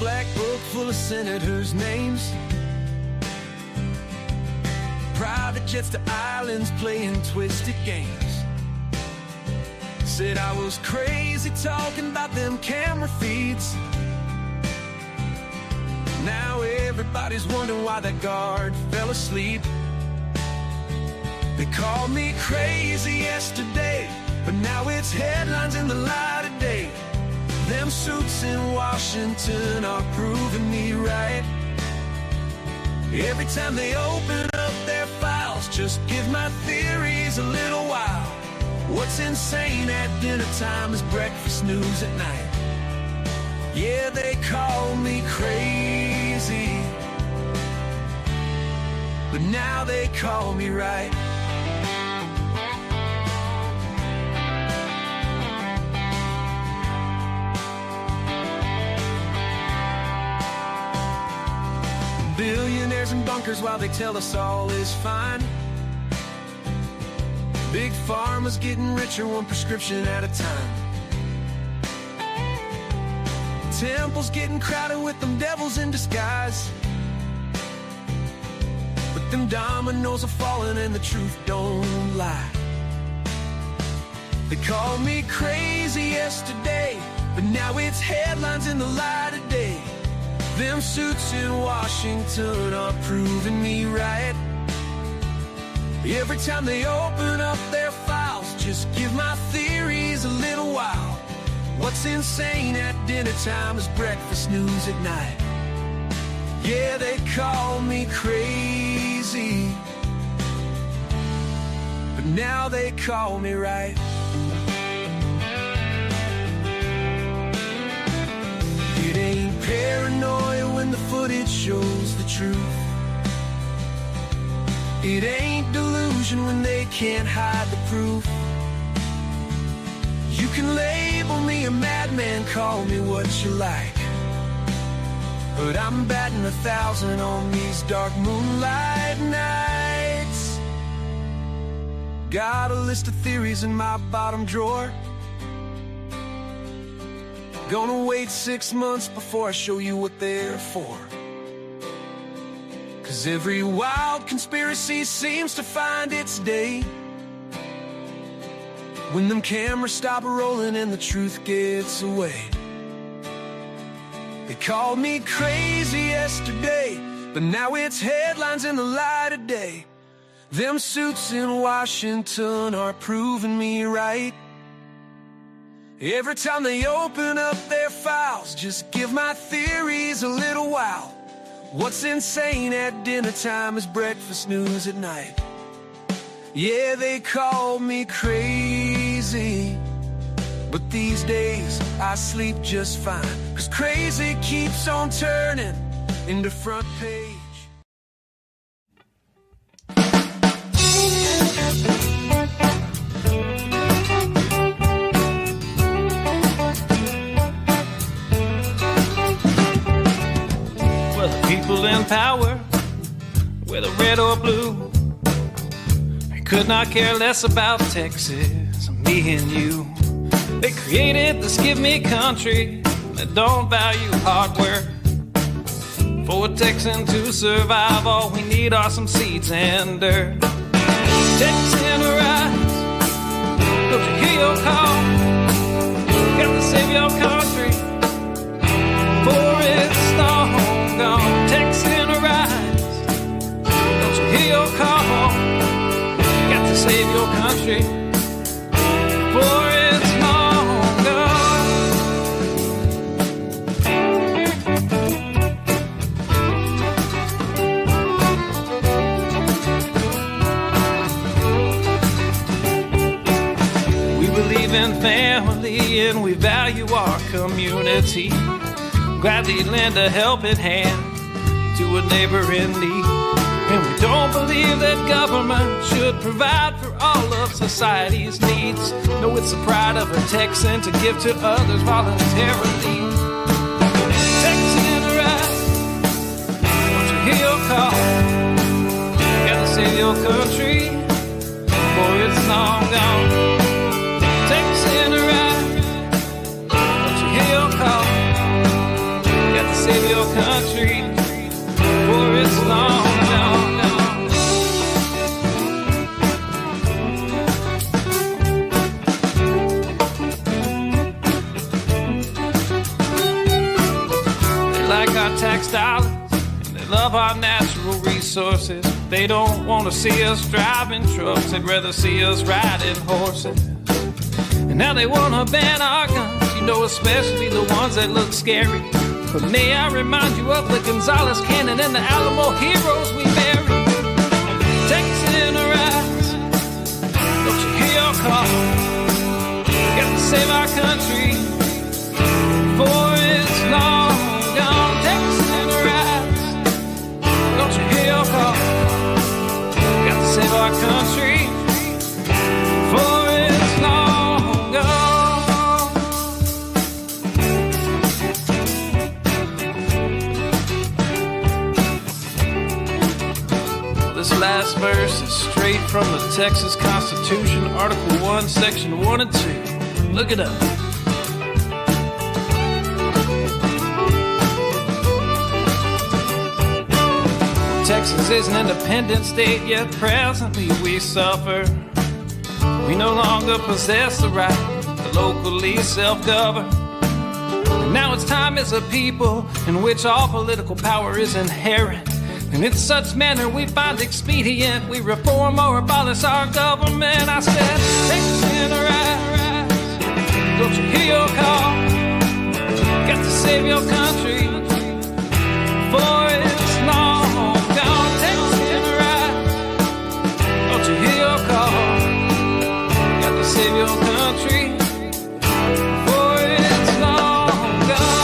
black book full of senators' names, private jets to islands playing twisted games. Said I was crazy talking about them camera feeds. Now everybody's wondering why that guard fell asleep. They called me crazy yesterday, but now it's headlines in the light of day. Them suits in Washington are proving me right. Every time they open up their files, just give my theories a little while. What's insane at dinner time is breakfast news at night. Yeah, they call me crazy, but now they call me right. Billionaires in bunkers while they tell us all is fine. Big pharma's getting richer one prescription at a time. Temple's getting crowded with them devils in disguise. But them dominoes are falling and the truth don't lie. They called me crazy yesterday, but now it's headlines in the light of day. Them suits in Washington are proving me right. Every time they open up their files, just give my theories a little while. What's insane at dinner time is breakfast news at night. Yeah, they call me crazy, but now they call me right. It ain't paranoia when the footage shows the truth. It ain't delusion when they can't hide the proof. You can label me a madman, call me what you like, but I'm batting 1,000 on these dark moonlight nights. Got a list of theories in my bottom drawer. Gonna wait 6 months before I show you what they're for. 'Cause every wild conspiracy seems to find its day when them cameras stop rolling and the truth gets away. They called me crazy yesterday, but now it's headlines in the light of day. Them suits in Washington are proving me right. Every time they open up their files, just give my theories a little while. What's insane at dinner time is breakfast news at night. Yeah, they call me crazy, but these days I sleep just fine. 'Cause crazy keeps on turning into front page. People in power, whether red or blue, they could not care less about Texas, me and you. They created this give me country that don't value hard work. For a Texan to survive, all we need are some seeds and dirt. Texan rise, don't you hear your call? Got to save your country for it's long gone. Texan arise, don't you hear your call? Got to save your country, for it's long gone. We believe in family and we value our community. Gladly lend a helping hand to a neighbor in need. And we don't believe that government should provide for all of society's needs. No, it's the pride of a Texan to give to others voluntarily. Texan arise, don't you hear your call? Gotta save your country, for it's long gone. Texan arise, don't you hear your call? Save tax dollars, and they love our natural resources. They don't want to see us driving trucks, they'd rather see us riding horses. And now they want to ban our guns, you know, especially the ones that look scary. But may I remind you of the Gonzales Cannon and the Alamo heroes we buried. Texas in a rise, don't you hear your call? Got to save our country before it's long gone. Texas in a rise, don't you hear your call? Got to save our country before it's long gone. This last verse is straight from the Texas Constitution, Article 1, Section 1 and 2. Look it up. Texas is an independent state, yet presently we suffer. We no longer possess the right to locally self-govern. And now it's time as a people in which all political power is inherent. And in such manner we find expedient, we reform or abolish our government. I said, Texas in a rise, don't you hear your call? Got to save your country before it's long gone. Texas in a rise, don't you hear your call? Got to save your country before it's long gone.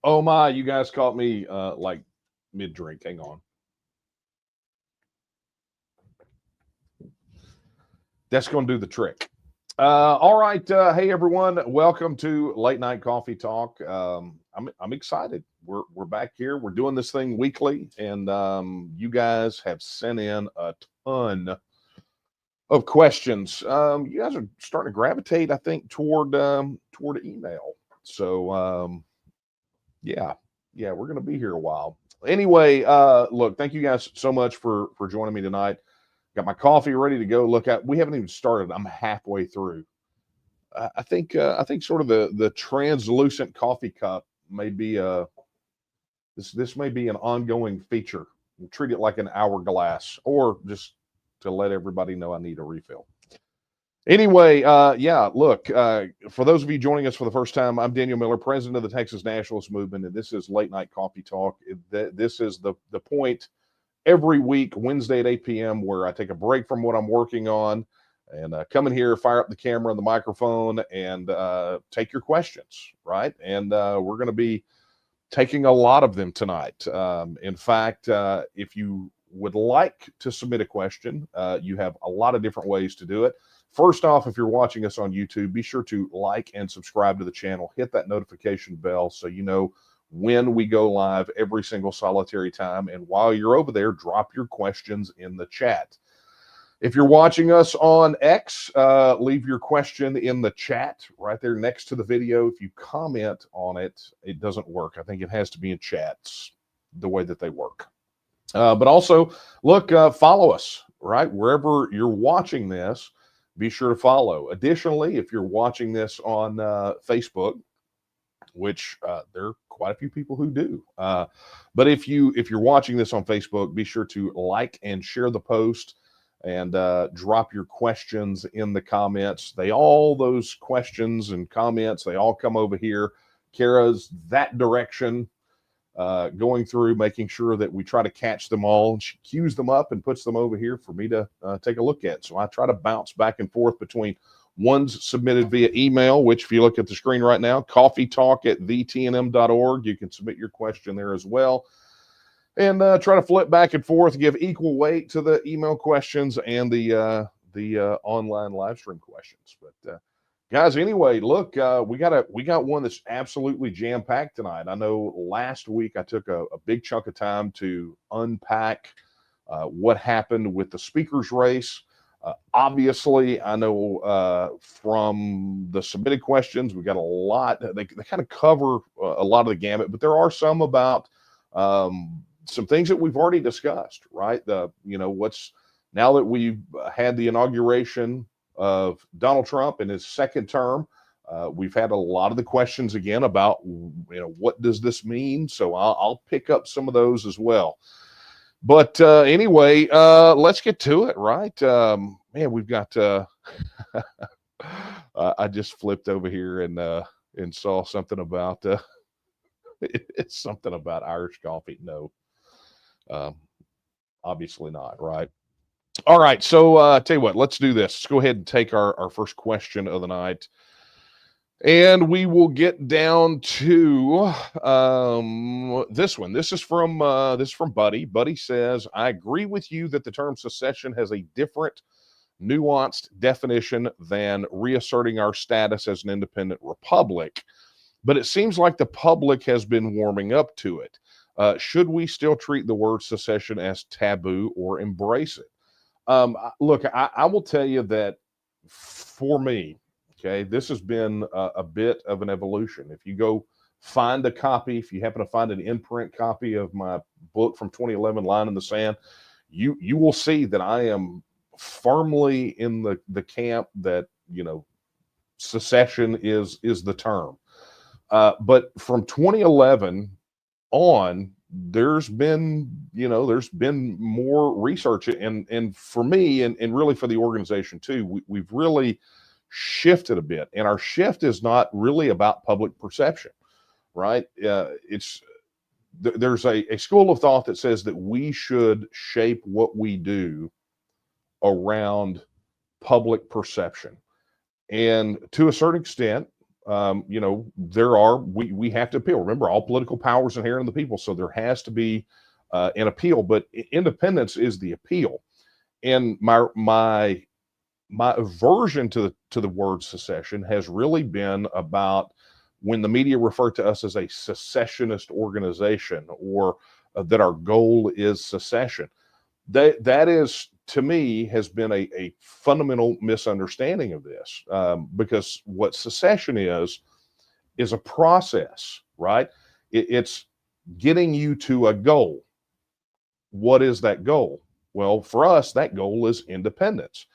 Oh my, you guys caught me like mid-drink. Hang on. That's going to do the trick. All right. Hey, everyone. Welcome to Late Night Coffee Talk. I'm excited. We're back here. We're doing this thing weekly, and you guys have sent in a ton of questions. You guys are starting to gravitate, I think, toward email. So yeah, we're going to be here a while. Anyway, look, thank you guys so much for joining me tonight. Got my coffee ready to go. Look at, we haven't even started. I'm halfway through. I think sort of the translucent coffee cup may be this may be an ongoing feature. We'll treat it like an hourglass, or just to let everybody know I need a refill. Anyway, yeah, look, for those of you joining us for the first time, I'm Daniel Miller, president of the Texas Nationalist Movement, and this is Late Night Coffee Talk. This is the point every week, Wednesday at 8 p.m., where I take a break from what I'm working on and come in here, fire up the camera and the microphone, and take your questions, right? And we're going to be taking a lot of them tonight. In fact, if you would like to submit a question, you have a lot of different ways to do it. First off, if you're watching us on YouTube, be sure to like and subscribe to the channel. Hit that notification bell so you know when we go live every single solitary time. And while you're over there, drop your questions in the chat. If you're watching us on X, leave your question in the chat right there next to the video. If you comment on it, it doesn't work. I think it has to be in chats, the way that they work. But also, look, follow us, right? Wherever you're watching this, be sure to follow. Additionally, if you're watching this on Facebook, which there are quite a few people who do, but if you're watching this on Facebook, be sure to like and share the post, and drop your questions in the comments. Those questions and comments, they all come over here Kara's that direction, going through, making sure that we try to catch them all. And she queues them up and puts them over here for me to take a look at. So I try to bounce back and forth between ones submitted via email, which if you look at the screen right now, coffeetalk@thetnm.org. You can submit your question there as well. And try to flip back and forth, give equal weight to the email questions and the online live stream questions. But guys, anyway, look, we got one that's absolutely jam-packed tonight. I know last week I took a big chunk of time to unpack what happened with the speaker's race. Obviously, I know from the submitted questions, we got a lot. They kind of cover a lot of the gamut, but there are some about some things that we've already discussed, right? What's now that we've had the inauguration of Donald Trump in his second term, we've had a lot of the questions again about, what does this mean? So I'll pick up some of those as well. But anyway, let's get to it, right? Man, we've got, I just flipped over here and saw something about, it's something about Irish coffee. No, obviously not, right? All right, so tell you what, let's do this. Let's go ahead and take our first question of the night. And we will get down to this one. This is from Buddy. Buddy says, I agree with you that the term secession has a different, nuanced definition than reasserting our status as an independent republic, but it seems like the public has been warming up to it. Should we still treat the word secession as taboo or embrace it? Look, I will tell you that for me, okay, this has been a bit of an evolution. If you go find a copy, if you happen to find an in-print copy of my book from 2011, Line in the Sand, you will see that I am firmly in the camp that, secession is the term. But from 2011 on, there's been more research, and for me and really for the organization too, we've really shifted a bit, and our shift is not really about public perception, right? There's a school of thought that says that we should shape what we do around public perception, and to a certain extent, we have to appeal. Remember, all political power is inherent in the people, so there has to be an appeal. But independence is the appeal, and my aversion to the word secession has really been about when the media refer to us as a secessionist organization, or that our goal is secession. That is, to me, has been a fundamental misunderstanding of this, because what secession is a process, right? It's getting you to a goal. What is that goal? Well, for us, that goal is independence.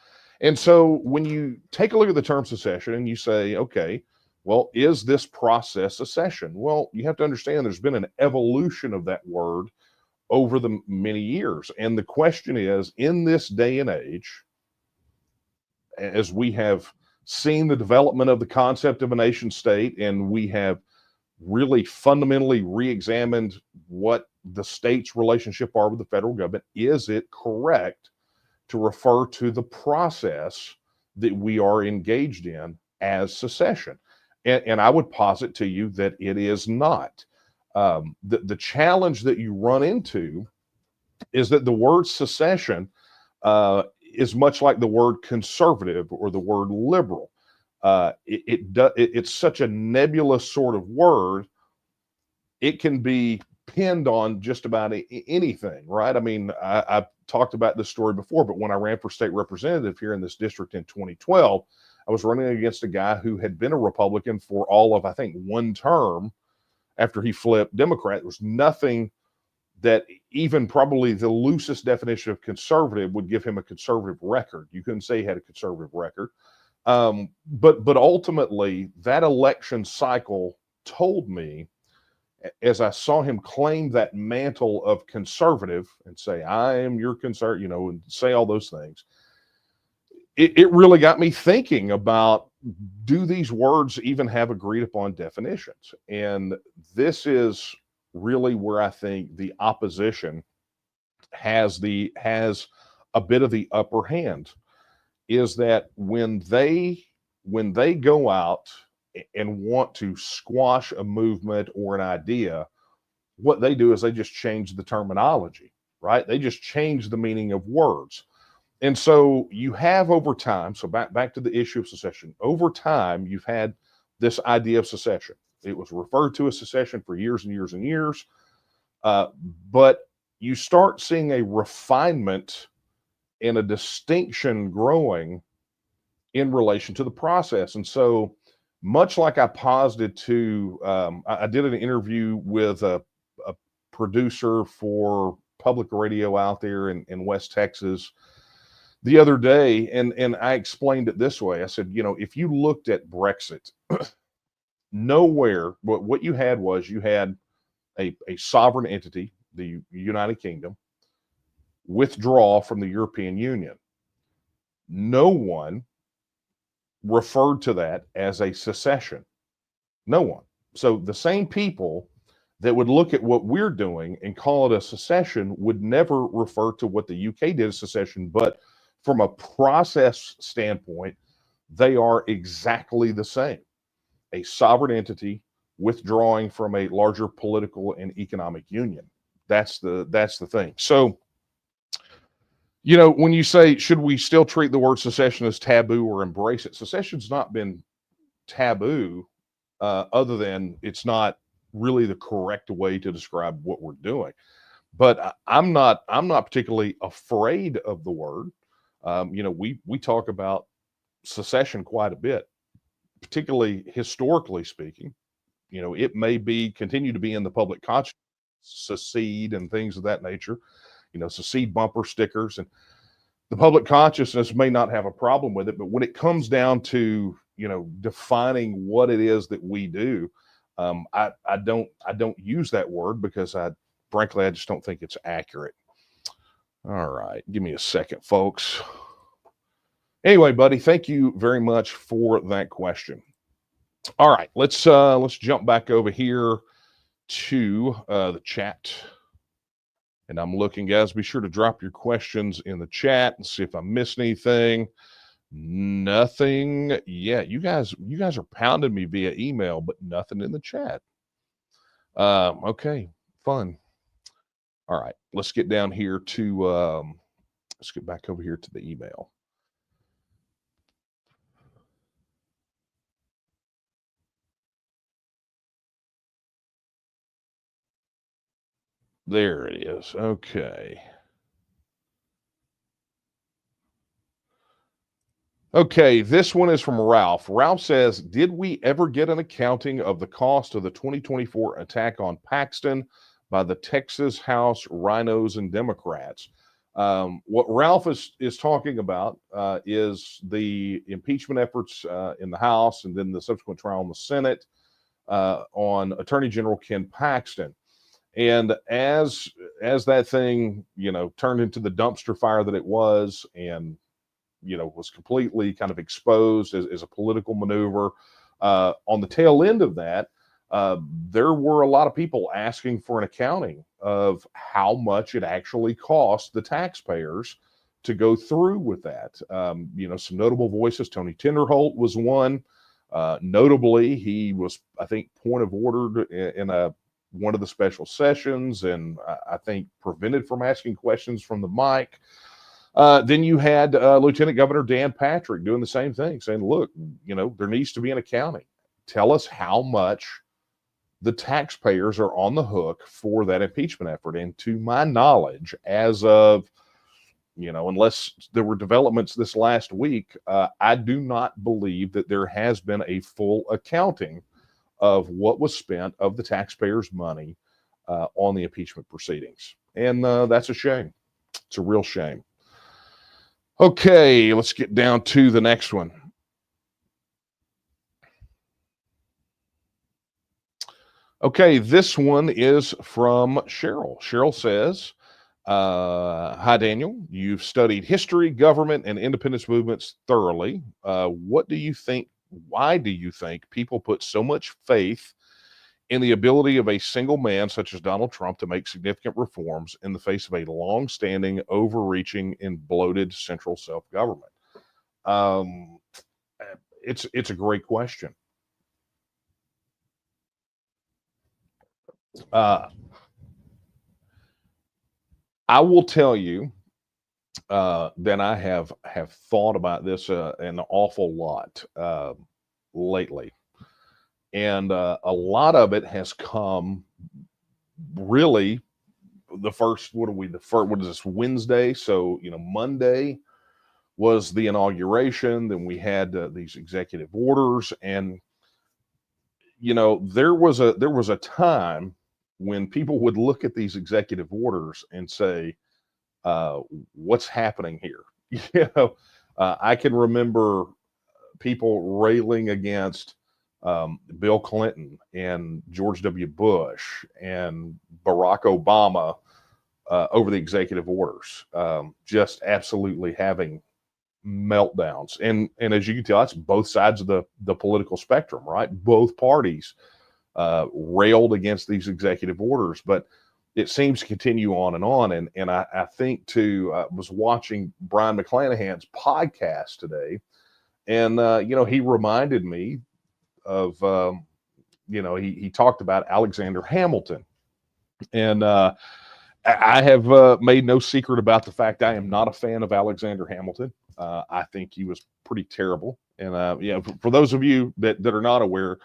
And so when you take a look at the term secession and you say, okay, well, is this process secession? Well, you have to understand there's been an evolution of that word over the many years. And the question is, in this day and age, as we have seen the development of the concept of a nation state, and we have really fundamentally re-examined what the state's relationship are with the federal government, is it correct to refer to the process that we are engaged in as secession? And I would posit to you that it is not. The challenge that you run into is that the word secession is much like the word conservative or the word liberal. It's such a nebulous sort of word. It can be pinned on just about anything, right? I mean, I've talked about this story before, but when I ran for state representative here in this district in 2012, I was running against a guy who had been a Republican for all of, I think, one term after he flipped Democrat. There was nothing that even probably the loosest definition of conservative would give him a conservative record. You couldn't say he had a conservative record. But ultimately, that election cycle told me, as I saw him claim that mantle of conservative and say, I am your conservative, and say all those things, it really got me thinking about do these words even have agreed upon definitions? And this is really where I think the opposition has a bit of the upper hand, is that when they go out and want to squash a movement or an idea, what they do is they just change the terminology, right? They just change the meaning of words. And so you have over time, so back to the issue of secession, over time, you've had this idea of secession. It was referred to as secession for years and years and years. But you start seeing a refinement and a distinction growing in relation to the process. And so, much like I posited to, I did an interview with a producer for public radio out there in West Texas the other day, and I explained it this way. I said, if you looked at Brexit, nowhere, what you had was you had a sovereign entity, the United Kingdom, withdraw from the European Union. No one referred to that as a secession. No one. So the same people that would look at what we're doing and call it a secession would never refer to what the UK did as secession. But from a process standpoint, they are exactly the same. A sovereign entity withdrawing from a larger political and economic union. That's the thing. So, when you say, should we still treat the word secession as taboo or embrace it? Secession's not been taboo, other than it's not really the correct way to describe what we're doing. But I'm not particularly afraid of the word. We talk about secession quite a bit, particularly historically speaking. It may continue to be in the public consciousness, secede and things of that nature. Secede bumper stickers, and the public consciousness may not have a problem with it, but when it comes down to defining what it is that we do, I don't use that word because frankly I just don't think it's accurate. All right, give me a second, folks. Anyway, buddy, thank you very much for that question. All right, let's jump back over here to the chat. And I'm looking, guys, be sure to drop your questions in the chat and see if I missed anything. Nothing. Yeah, you guys are pounding me via email, but nothing in the chat. Okay, fun. All right, let's get down here to, let's get back over here to the email. There it is. Okay. Okay, this one is from Ralph. Ralph says, did we ever get an accounting of the cost of the 2024 attack on Paxton by the Texas House Rhinos and Democrats? What Ralph is talking about is the impeachment efforts in the House and then the subsequent trial in the Senate on Attorney General Ken Paxton. And as that thing, turned into the dumpster fire that it was, and was completely kind of exposed as a political maneuver, on the tail end of that, there were a lot of people asking for an accounting of how much it actually cost the taxpayers to go through with that. Some notable voices. Tony Tinderholt was one. Notably, he was, I think, point of order in one of the special sessions, and I think prevented from asking questions from the mic. Then you had Lieutenant Governor Dan Patrick doing the same thing, saying, look, there needs to be an accounting. Tell us how much the taxpayers are on the hook for that impeachment effort. And to my knowledge, as of, unless there were developments this last week, I do not believe that there has been a full accounting of what was spent of the taxpayers' money on the impeachment proceedings. And that's a shame. It's a real shame. Okay, let's get down to the next one. Okay, this one is from Cheryl. Cheryl says, hi, Daniel. You've studied history, government, and independence movements thoroughly. What do you think why do you think people put so much faith in the ability of a single man such as Donald Trump to make significant reforms in the face of a long-standing, overreaching, and bloated central self-government? It's a great question. I will tell you that I have thought about this an awful lot lately, and a lot of it has come really the first. What are we? The first. What is this? Wednesday. So Monday was the inauguration. Then we had these executive orders, and there was a time when people would look at these executive orders and say, what's happening here? I can remember people railing against Bill Clinton and George W. Bush and Barack Obama over the executive orders, just absolutely having meltdowns. And as you can tell, that's both sides of the political spectrum, right? Both parties railed against these executive orders, but it seems to continue on and on. And I think too, was watching Brian McClanahan's podcast today, and he reminded me of he talked about Alexander Hamilton, and I have made no secret about the fact I am not a fan of Alexander Hamilton. I think he was pretty terrible. And for those of you that are not aware,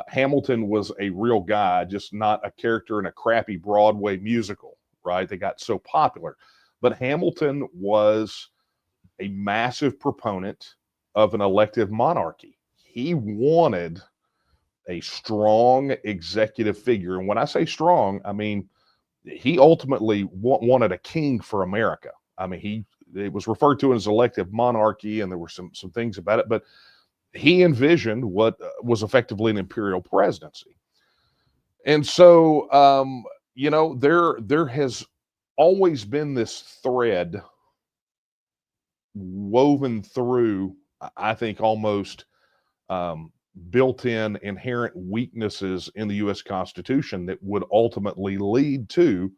Hamilton was a real guy, just not a character in a crappy Broadway musical, right? They got so popular. But Hamilton was a massive proponent of an elective monarchy. He wanted a strong executive figure. And when I say strong, I mean, he ultimately wanted a king for America. I mean, it was referred to as elective monarchy, and there were some things about it, but he envisioned what was effectively an imperial presidency. And so, there has always been this thread woven through, I think, almost built-in inherent weaknesses in the U.S. Constitution that would ultimately lead to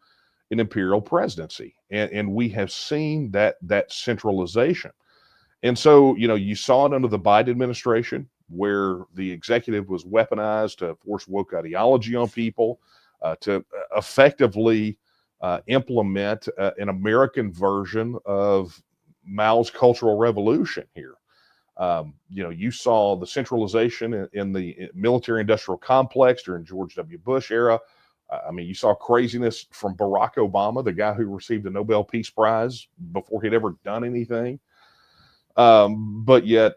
an imperial presidency. And we have seen that centralization. And so, you saw it under the Biden administration, where the executive was weaponized to force woke ideology on people, to effectively implement an American version of Mao's Cultural Revolution here. You saw the centralization in the military-industrial complex during George W. Bush era. I mean, you saw craziness from Barack Obama, the guy who received the Nobel Peace Prize before he'd ever done anything. But yet,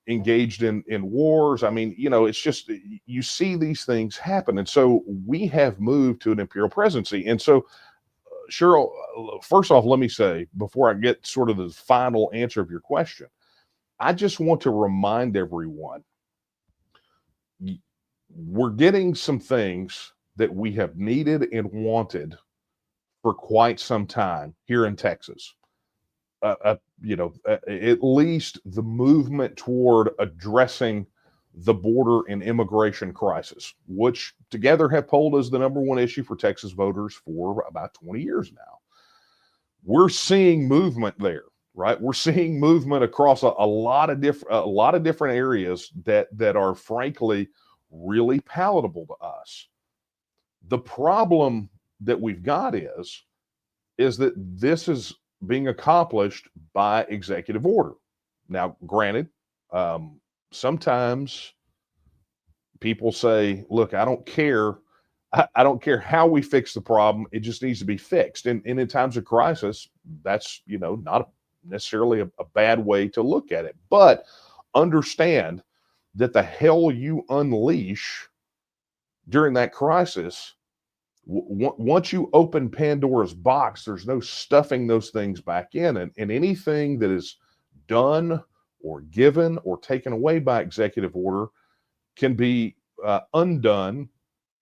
engaged in wars. I mean, it's just, you see these things happen. And so we have moved to an imperial presidency. And so, Cheryl, first off, let me say, before I get sort of the final answer of your question, I just want to remind everyone, we're getting some things that we have needed and wanted for quite some time here in Texas. At least the movement toward addressing the border and immigration crisis, which together have polled as the number one issue for Texas voters for about 20 years now. We're seeing movement there, right? We're seeing movement across a lot of different areas that are frankly really palatable to us. The problem that we've got is that this is being accomplished by executive order. Now, granted, sometimes people say, look, I don't care. I don't care how we fix the problem. It just needs to be fixed. And in times of crisis, that's, not necessarily a bad way to look at it. But understand that the hell you unleash during that crisis, once you open Pandora's box, there's no stuffing those things back in. And anything that is done or given or taken away by executive order can be undone,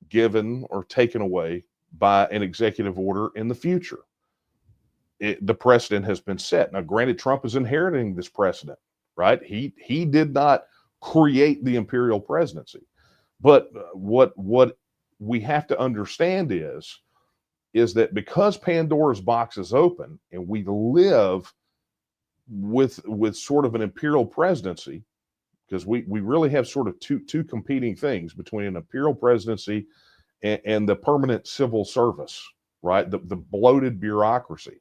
given, or taken away by an executive order in the future. The precedent has been set. Now, granted, Trump is inheriting this precedent, right? He did not create the imperial presidency. But what we have to understand is that because Pandora's box is open and we live with sort of an imperial presidency, because we really have sort of two competing things between an imperial presidency and the permanent civil service, right? The bloated bureaucracy.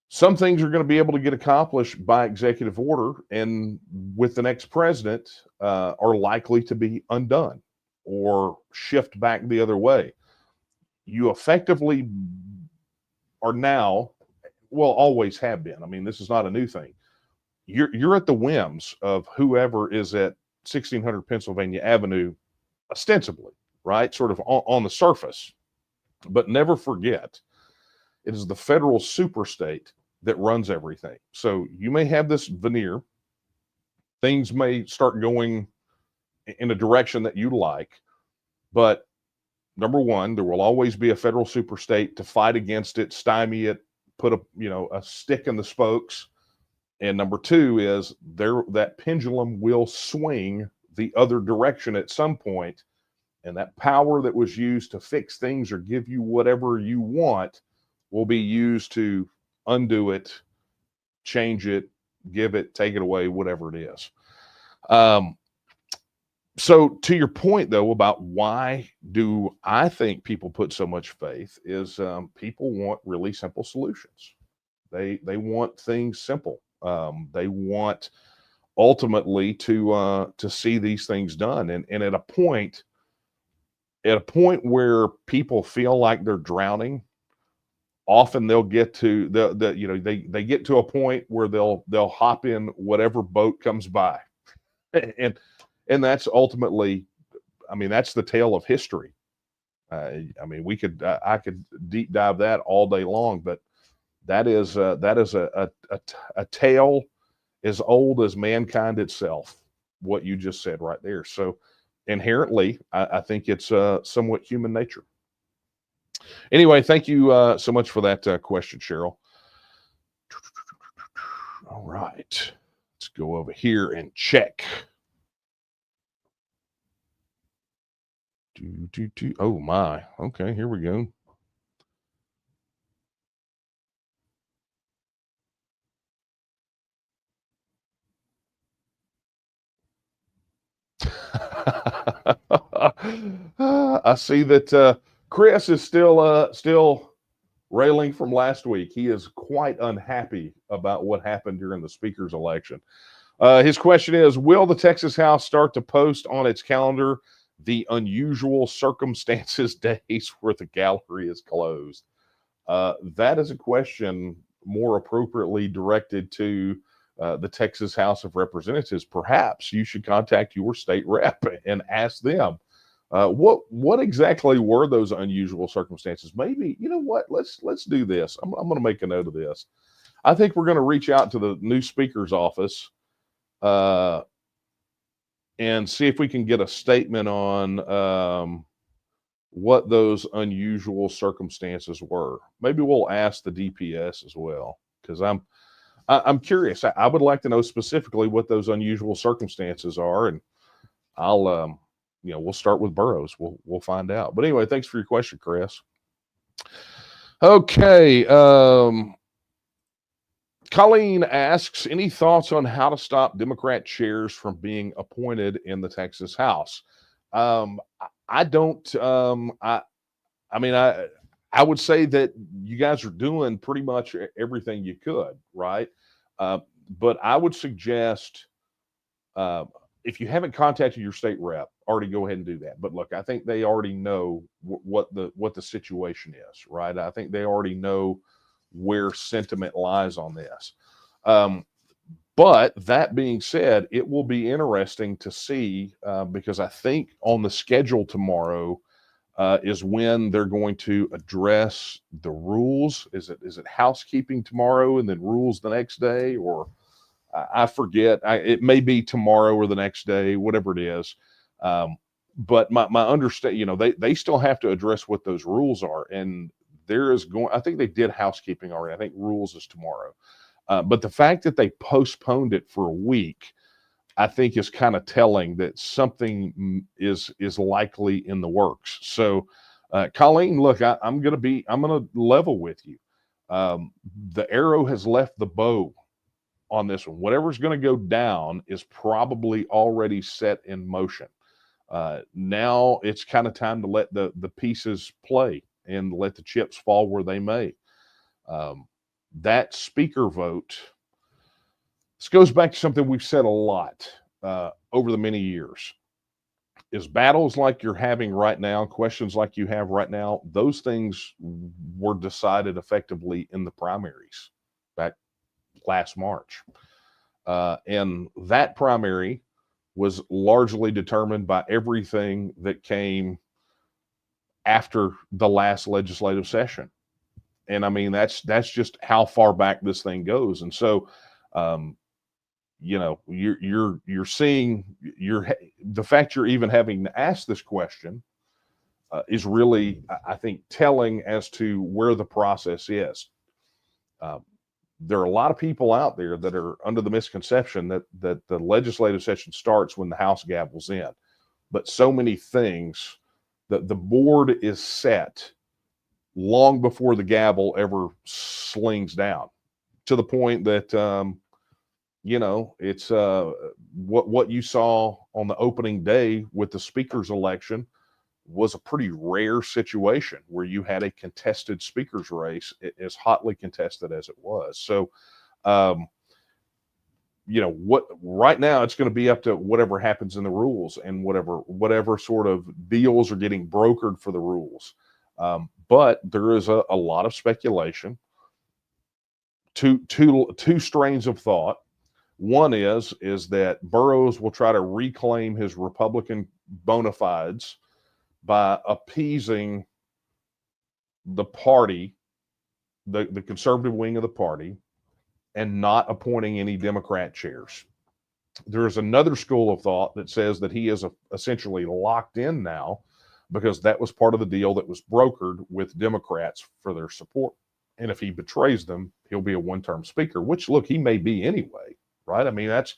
Some things are going to be able to get accomplished by executive order, and with the next president are likely to be undone or shift back the other way. You effectively are now, well, always have been. I mean, this is not a new thing. You're at the whims of whoever is at 1600 Pennsylvania Avenue, ostensibly, right? Sort of on the surface. But never forget, it is the federal superstate that runs everything. So you may have this veneer. Things may start going in a direction that you like, but number one, there will always be a federal superstate to fight against it, stymie it, put a stick in the spokes. And number two is that pendulum will swing the other direction at some point, and that power that was used to fix things or give you whatever you want will be used to undo it, change it, give it, take it away, whatever it is. So to your point, though, about why do I think people put so much faith is people want really simple solutions. They want things simple. They want ultimately to see these things done. And at a point where people feel like they're drowning, often they'll get to they get to a point where they'll hop in whatever boat comes by, and that's ultimately, I mean, that's the tale of history. I mean, I could deep dive that all day long, but that is a tale as old as mankind itself. What you just said right there. So inherently, I think it's somewhat human nature. Anyway, thank you so much for that question, Cheryl. All right, let's go over here and check. Oh my, okay, here we go. I see that Chris is still railing from last week. He is quite unhappy about what happened during the speaker's election. His question is, will the Texas House start to post on its calendar the unusual circumstances days where the gallery is closed? That is a question more appropriately directed to the Texas House of Representatives. Perhaps you should contact your state rep and ask them what exactly were those unusual circumstances. Maybe, you know what, let's do this. I'm going to make a note of this. I think we're going to reach out to the new speaker's office and see if we can get a statement on what those unusual circumstances were. Maybe we'll ask the DPS as well, because I'm curious. I would like to know specifically what those unusual circumstances are, and I'll we'll start with Burroughs. We'll find out. But anyway, thanks for your question, Chris. Okay. Colleen asks, any thoughts on how to stop Democrat chairs from being appointed in the Texas House? I don't. I mean, I would say that you guys are doing pretty much everything you could, right? But I would suggest, if you haven't contacted your state rep, already go ahead and do that. But look, I think they already know what the situation is, right? I think they already know where sentiment lies on this. But that being said, it will be interesting to see, because I think on the schedule tomorrow is when they're going to address the rules. Is it housekeeping tomorrow and then rules the next day, or I forget. It may be tomorrow or the next day, whatever it is. But my understanding, they still have to address what those rules are, and I think they did housekeeping already. I think rules is tomorrow. But the fact that they postponed it for a week, I think is kind of telling that something is likely in the works. So, Colleen, look, I'm going to level with you. The arrow has left the bow on this one. Whatever's going to go down is probably already set in motion. Now it's kind of time to let the pieces play and let the chips fall where they may. That speaker vote, this goes back to something we've said a lot over the many years, is battles like you're having right now, questions like you have right now, those things were decided effectively in the primaries back last March. And that primary was largely determined by everything that came after the last legislative session. And I mean, that's just how far back this thing goes. And so, you know, you're seeing the fact you're even having to ask this question is really, I think, telling as to where the process is. There are a lot of people out there that are under the misconception that the legislative session starts when the House gavels in, but so many things that the board is set long before the gavel ever slings down, to the point that you know, it's what you saw on the opening day with the speaker's election was a pretty rare situation where you had a contested speaker's race, as hotly contested as it was. So, you know, what right now it's going to be up to whatever happens in the rules and whatever sort of deals are getting brokered for the rules. But there is a lot of speculation. Two strains of thought. One is that Burrows will try to reclaim his Republican bona fides by appeasing the party, the conservative wing of the party, and not appointing any Democrat chairs. There's another school of thought that says that he is essentially locked in now because that was part of the deal that was brokered with Democrats for their support. And if he betrays them, he'll be a one-term speaker, which, look, he may be anyway, right? I mean, that's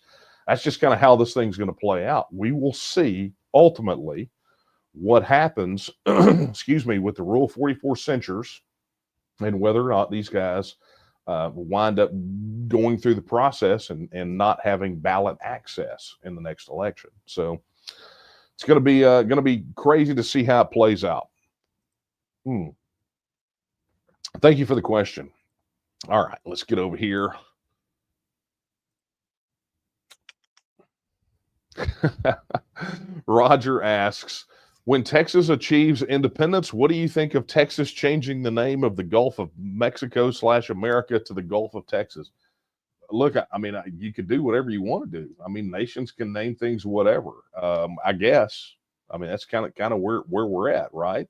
just kind of how this thing's going to play out. We will see ultimately what happens, excuse me, with the Rule 44 censures and whether or not these guys wind up going through the process and not having ballot access in the next election. So it's going to be crazy to see how it plays out. Thank you for the question. All right, let's get over here. Roger asks, when Texas achieves independence, what do you think of Texas changing the name of the Gulf of Mexico / America to the Gulf of Texas? Look, I mean, you could do whatever you want to do. I mean, nations can name things whatever. I guess. I mean, that's kind of where we're at, right?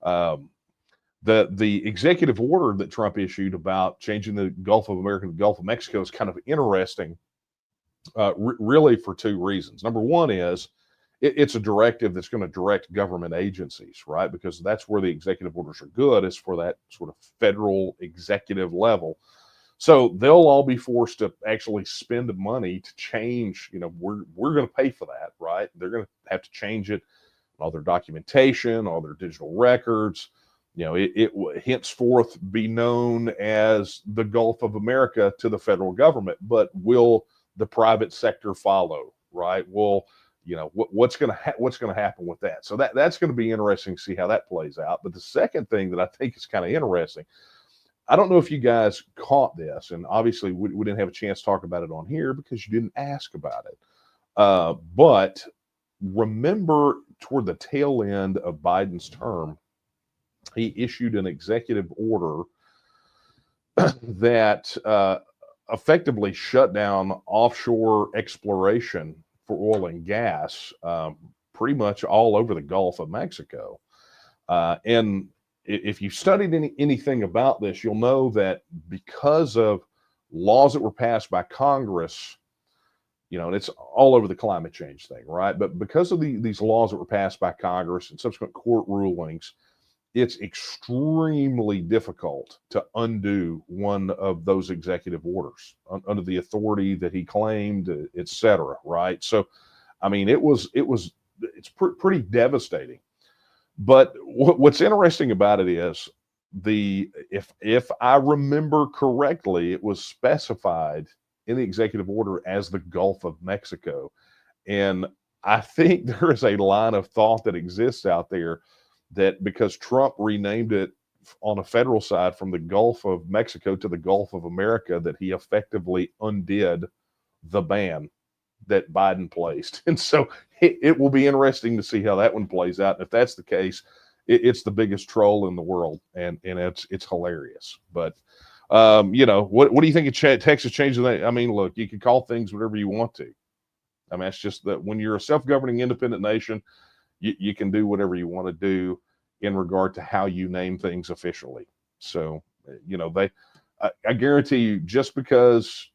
The executive order that Trump issued about changing the Gulf of America to the Gulf of Mexico is kind of interesting, really for two reasons. Number one is it's a directive that's going to direct government agencies, right? Because that's where the executive orders are good, is for that sort of federal executive level. So they'll all be forced to actually spend money to change. You know, we're going to pay for that, right? They're going to have to change it, all their documentation, all their digital records. You know, it will henceforth be known as the Gulf of America to the federal government. But will the private sector follow, right? Will, you know, what's going to happen with that? So that's going to be interesting to see how that plays out. But the second thing that I think is kind of interesting, I don't know if you guys caught this, and obviously we didn't have a chance to talk about it on here because you didn't ask about it. But remember, toward the tail end of Biden's term, he issued an executive order that effectively shut down offshore exploration for oil and gas pretty much all over the Gulf of Mexico. And if you've studied anything about this, you'll know that because of laws that were passed by Congress, you know, and it's all over the climate change thing, right? But because of these laws that were passed by Congress and subsequent court rulings, it's extremely difficult to undo one of those executive orders under the authority that he claimed, et cetera. Right. So, I mean, it's pretty devastating. But what's interesting about it is if I remember correctly, it was specified in the executive order as the Gulf of Mexico. And I think there is a line of thought that exists out there that because Trump renamed it on a federal side from the Gulf of Mexico to the Gulf of America, that he effectively undid the ban that Biden placed. And so it will be interesting to see how that one plays out. And if that's the case, it's the biggest troll in the world, and it's hilarious. But what do you think of Texas changing that? I mean, look, you can call things whatever you want to. I mean, it's just that when you're a self-governing independent nation, you can do whatever you want to do in regard to how you name things officially. So, I guarantee you, just because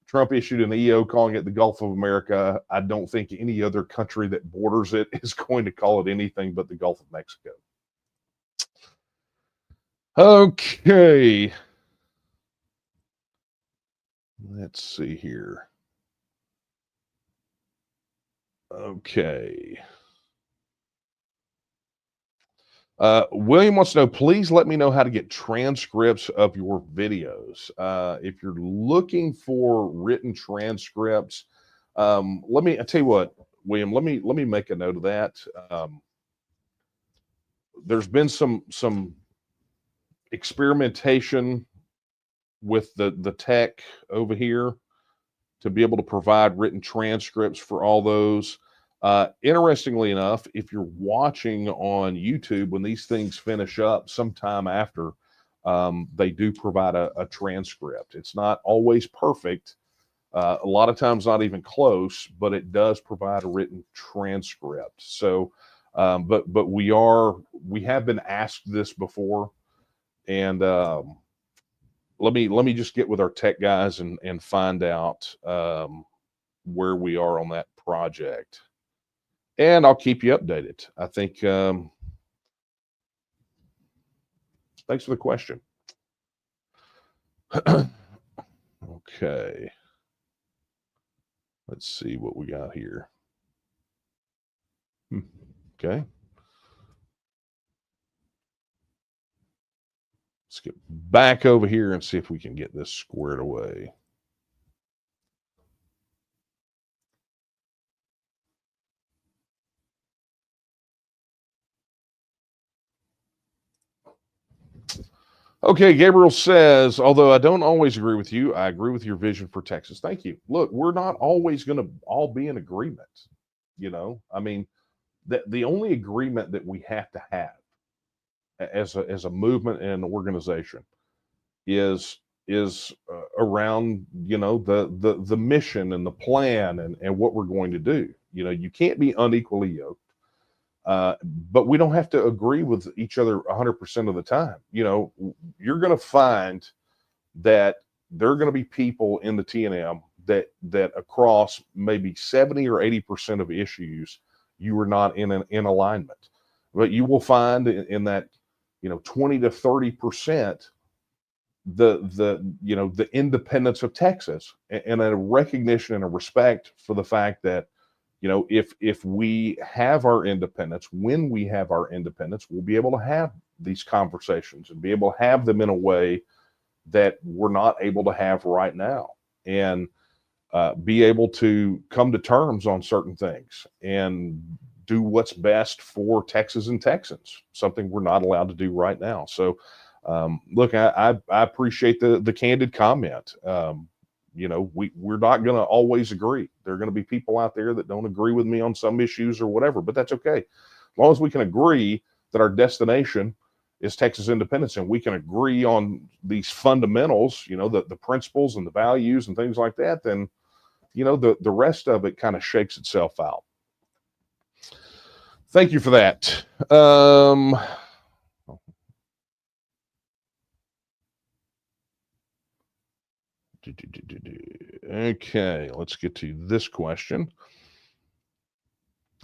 Trump issued an EO calling it the Gulf of America, I don't think any other country that borders it is going to call it anything but the Gulf of Mexico. Okay. Let's see here. Okay. William wants to know, please let me know how to get transcripts of your videos. If you're looking for written transcripts, I tell you what, William, let me make a note of that. There's been some experimentation with the tech over here to be able to provide written transcripts for all those. Interestingly enough, if you're watching on YouTube, when these things finish up sometime after, they do provide a transcript. It's not always perfect. A lot of times not even close, but it does provide a written transcript. So, but we have been asked this before, and let me just get with our tech guys and find out where we are on that project. And I'll keep you updated. I think, thanks for the question. Okay. Let's see what we got here. Okay. Let's get back over here and see if we can get this squared away. Okay, Gabriel says, although I don't always agree with you, I agree with your vision for Texas. Thank you. Look, we're not always going to all be in agreement. I mean, the only agreement that we have to have as a movement and an organization is around the mission and the plan and what we're going to do. You can't be unequally yoked. But we don't have to agree with each other 100% of the time. You're going to find that there are going to be people in the TNM that across maybe 70 or 80% of issues, you are not in alignment. But you will find in that 20 to 30% the independence of Texas, and a recognition and a respect for the fact that if we have our independence, when we have our independence, we'll be able to have these conversations and be able to have them in a way that we're not able to have right now, and be able to come to terms on certain things and do what's best for Texas and Texans, something we're not allowed to do right now. So, look, I appreciate the candid comment. We're not going to always agree. There are going to be people out there that don't agree with me on some issues or whatever, but that's okay. As long as we can agree that our destination is Texas independence, and we can agree on these fundamentals, the principles and the values and things like that, then, the rest of it kind of shakes itself out. Thank you for that. Okay, let's get to this question.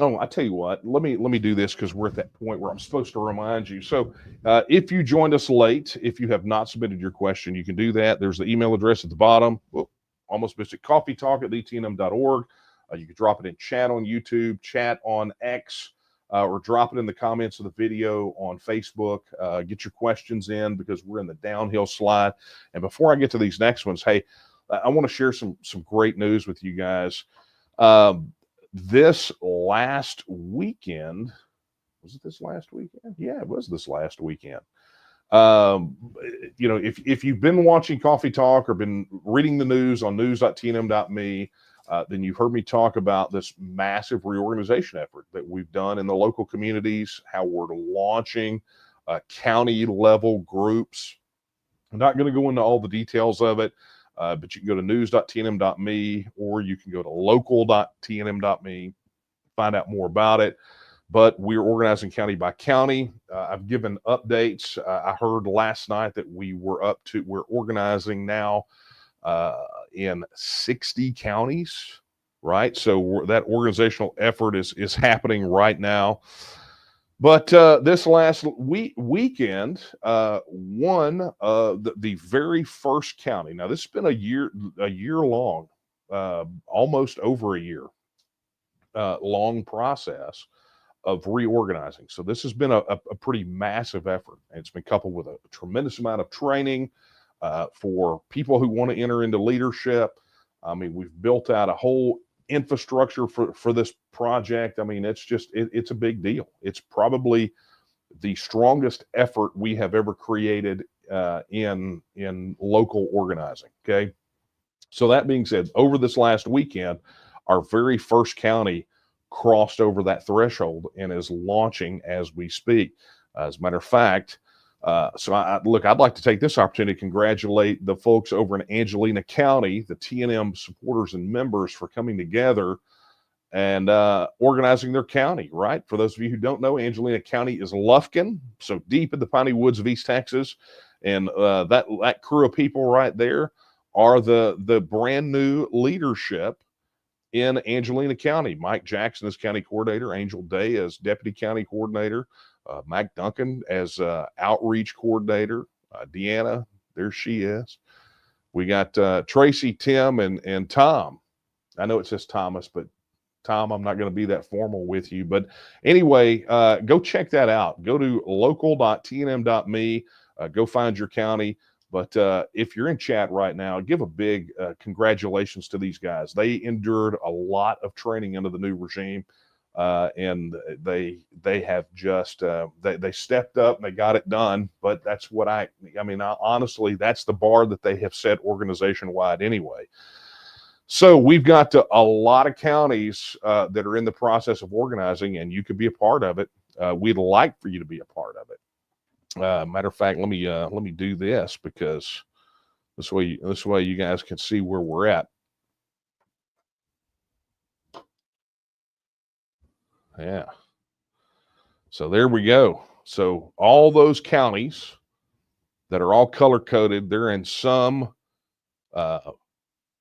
Oh, I tell you what, let me do this because we're at that point where I'm supposed to remind you. So if you joined us late, if you have not submitted your question, you can do that. There's the email address at the bottom. Whoop, almost missed it. coffeetalk@tnm.org. You can drop it in chat on YouTube, chat on X, or drop it in the comments of the video on Facebook. Get your questions in because we're in the downhill slide. And before I get to these next ones, hey, I want to share some great news with you guys. This last weekend, was it this last weekend? Yeah, it was this last weekend. You know, if you've been watching Coffee Talk or been reading the news on news.tnm.me, then you've heard me talk about this massive reorganization effort that we've done in the local communities, how we're launching county level groups. I'm not going to go into all the details of it. But you can go to news.tnm.me or you can go to local.tnm.me, find out more about it. But we're organizing county by county. I've given updates. I heard last night that we're organizing now in 60 counties, right? So that organizational effort is happening right now. But this last weekend, the very first county. Now this has been a year long, almost over a year long process of reorganizing. So this has been a pretty massive effort, and it's been coupled with a tremendous amount of training for people who want to enter into leadership. I mean, we've built out a whole infrastructure for this project. I mean, it's a big deal. It's probably the strongest effort we have ever created in local organizing. Okay. So that being said, over this last weekend, our very first county crossed over that threshold and is launching as we speak. As a matter of fact, I'd like to take this opportunity to congratulate the folks over in Angelina County, the TNM supporters and members, for coming together and organizing their county, right? For those of you who don't know, Angelina County is Lufkin, so deep in the piney woods of East Texas. And that crew of people right there are the brand new leadership in Angelina County. Mike Jackson as county coordinator, Angel Day as deputy county coordinator, Mike Duncan as outreach coordinator, Deanna, there she is. We got Tracy, Tim, and Tom. I know it says Thomas, but Tom, I'm not going to be that formal with you. But anyway, go check that out. Go to local.tnm.me. Go find your county. But if you're in chat right now, give a big congratulations to these guys. They endured a lot of training under the new regime. And they have just they stepped up and they got it done. But that's what honestly, that's the bar that they have set organization wide anyway. So we've got a lot of counties that are in the process of organizing, and you could be a part of it. We'd like for you to be a part of it. Matter of fact, let me do this because this way you guys can see where we're at. Yeah. So there we go. So all those counties that are all color coded, they're in some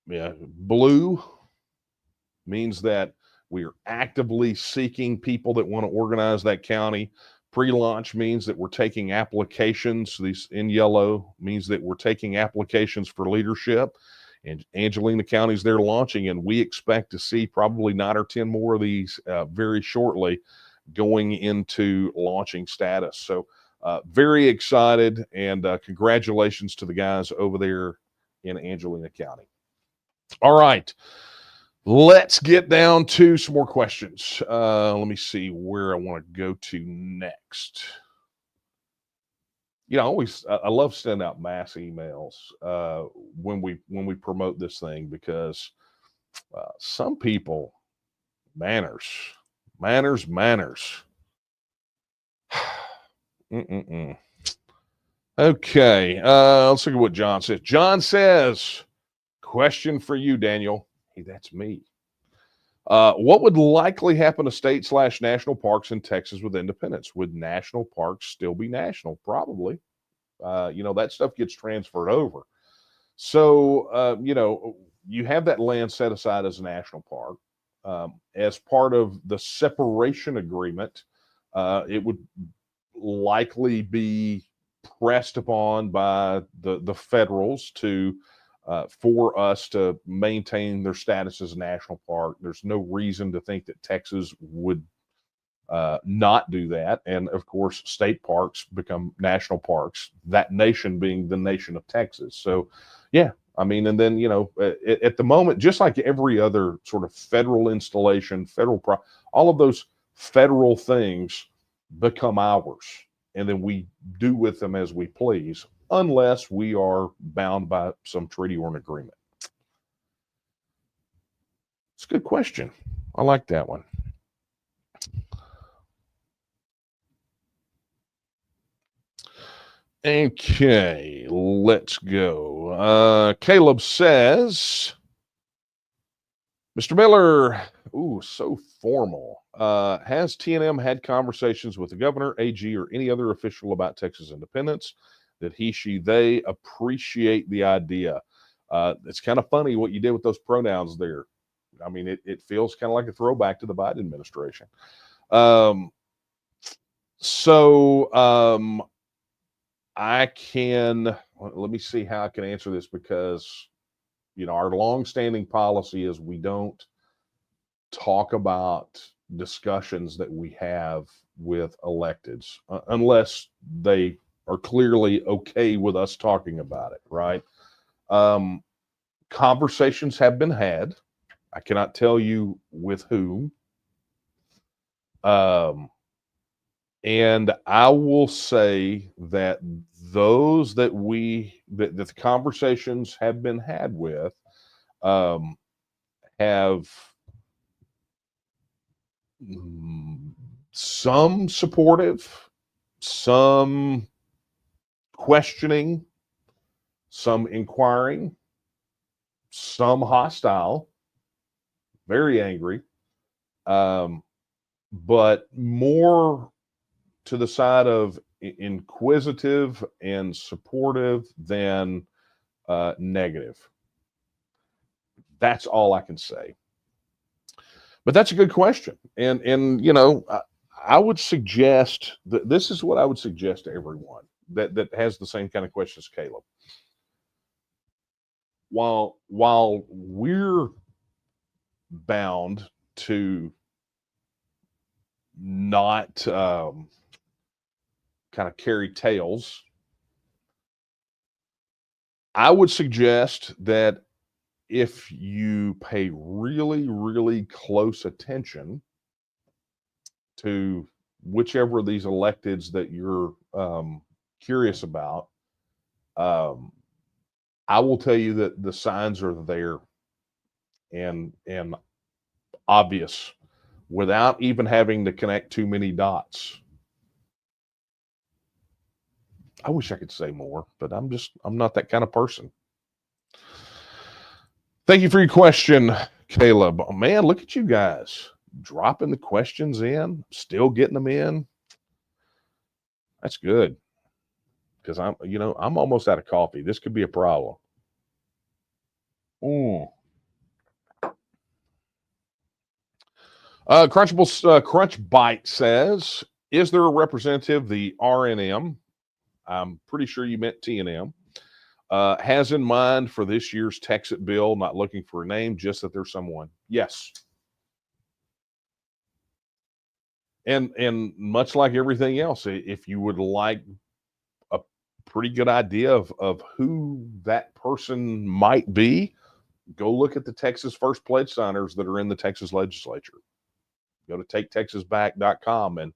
blue means that we are actively seeking people that want to organize that county. Pre-launch means that we're taking applications. These in yellow means that we're taking applications for leadership. And Angelina County's they're launching, and we expect to see probably 9 or 10 more of these very shortly going into launching status. So very excited, and congratulations to the guys over there in Angelina County. All right, let's get down to some more questions. Let me see where I want to go to next. You know, I love sending out mass emails when we promote this thing, because some people, manners. Okay, let's look at what John says. John says, question for you, Daniel. Hey, that's me. What would likely happen to state/national parks in Texas with independence? Would national parks still be national? Probably. That stuff gets transferred over. So, you have that land set aside as a national park. as part of the separation agreement, it would likely be pressed upon by the federals to for us to maintain their status as a national park. There's no reason to think that Texas would not do that. And of course, state parks become national parks, that nation being the nation of Texas. So, yeah, I mean, and then, at the moment, just like every other sort of federal installation, all of those federal things become ours. And then we do with them as we please, unless we are bound by some treaty or an agreement. It's a good question. I like that one. Okay, let's go. Caleb says, Mr. Miller, ooh, so formal. Has TNM had conversations with the governor, AG, or any other official about Texas independence? That he, she, they appreciate the idea. It's kind of funny what you did with those pronouns there. I mean, it feels kind of like a throwback to the Biden administration. Let me see how I can answer this, because, our longstanding policy is we don't talk about discussions that we have with electeds unless they are clearly okay with us talking about it, right? Conversations have been had. I cannot tell you with whom. And I will say that those that the conversations have been had with have some supportive, some questioning, some inquiring, some hostile, very angry, but more to the side of inquisitive and supportive than negative. That's all I can say. But that's a good question. And I would suggest that this is what I would suggest to everyone that has the same kind of questions, Caleb. While we're bound to not kind of carry tales, I would suggest that if you pay really, really close attention to whichever of these electeds that you're curious about, I will tell you that the signs are there and obvious without even having to connect too many dots. I wish I could say more, but I'm not that kind of person. Thank you for your question, Caleb. Oh, man, look at you guys dropping the questions in, still getting them in. That's good, because I'm almost out of coffee. This could be a problem. Crunch Bite says, is there a representative, the RNM? I'm pretty sure you meant TNM. Has in mind for this year's TEXIT bill, not looking for a name, just that there's someone. Yes. And much like everything else, if you would like a pretty good idea of who that person might be, go look at the Texas First Pledge signers that are in the Texas legislature. Go to taketexasback.com and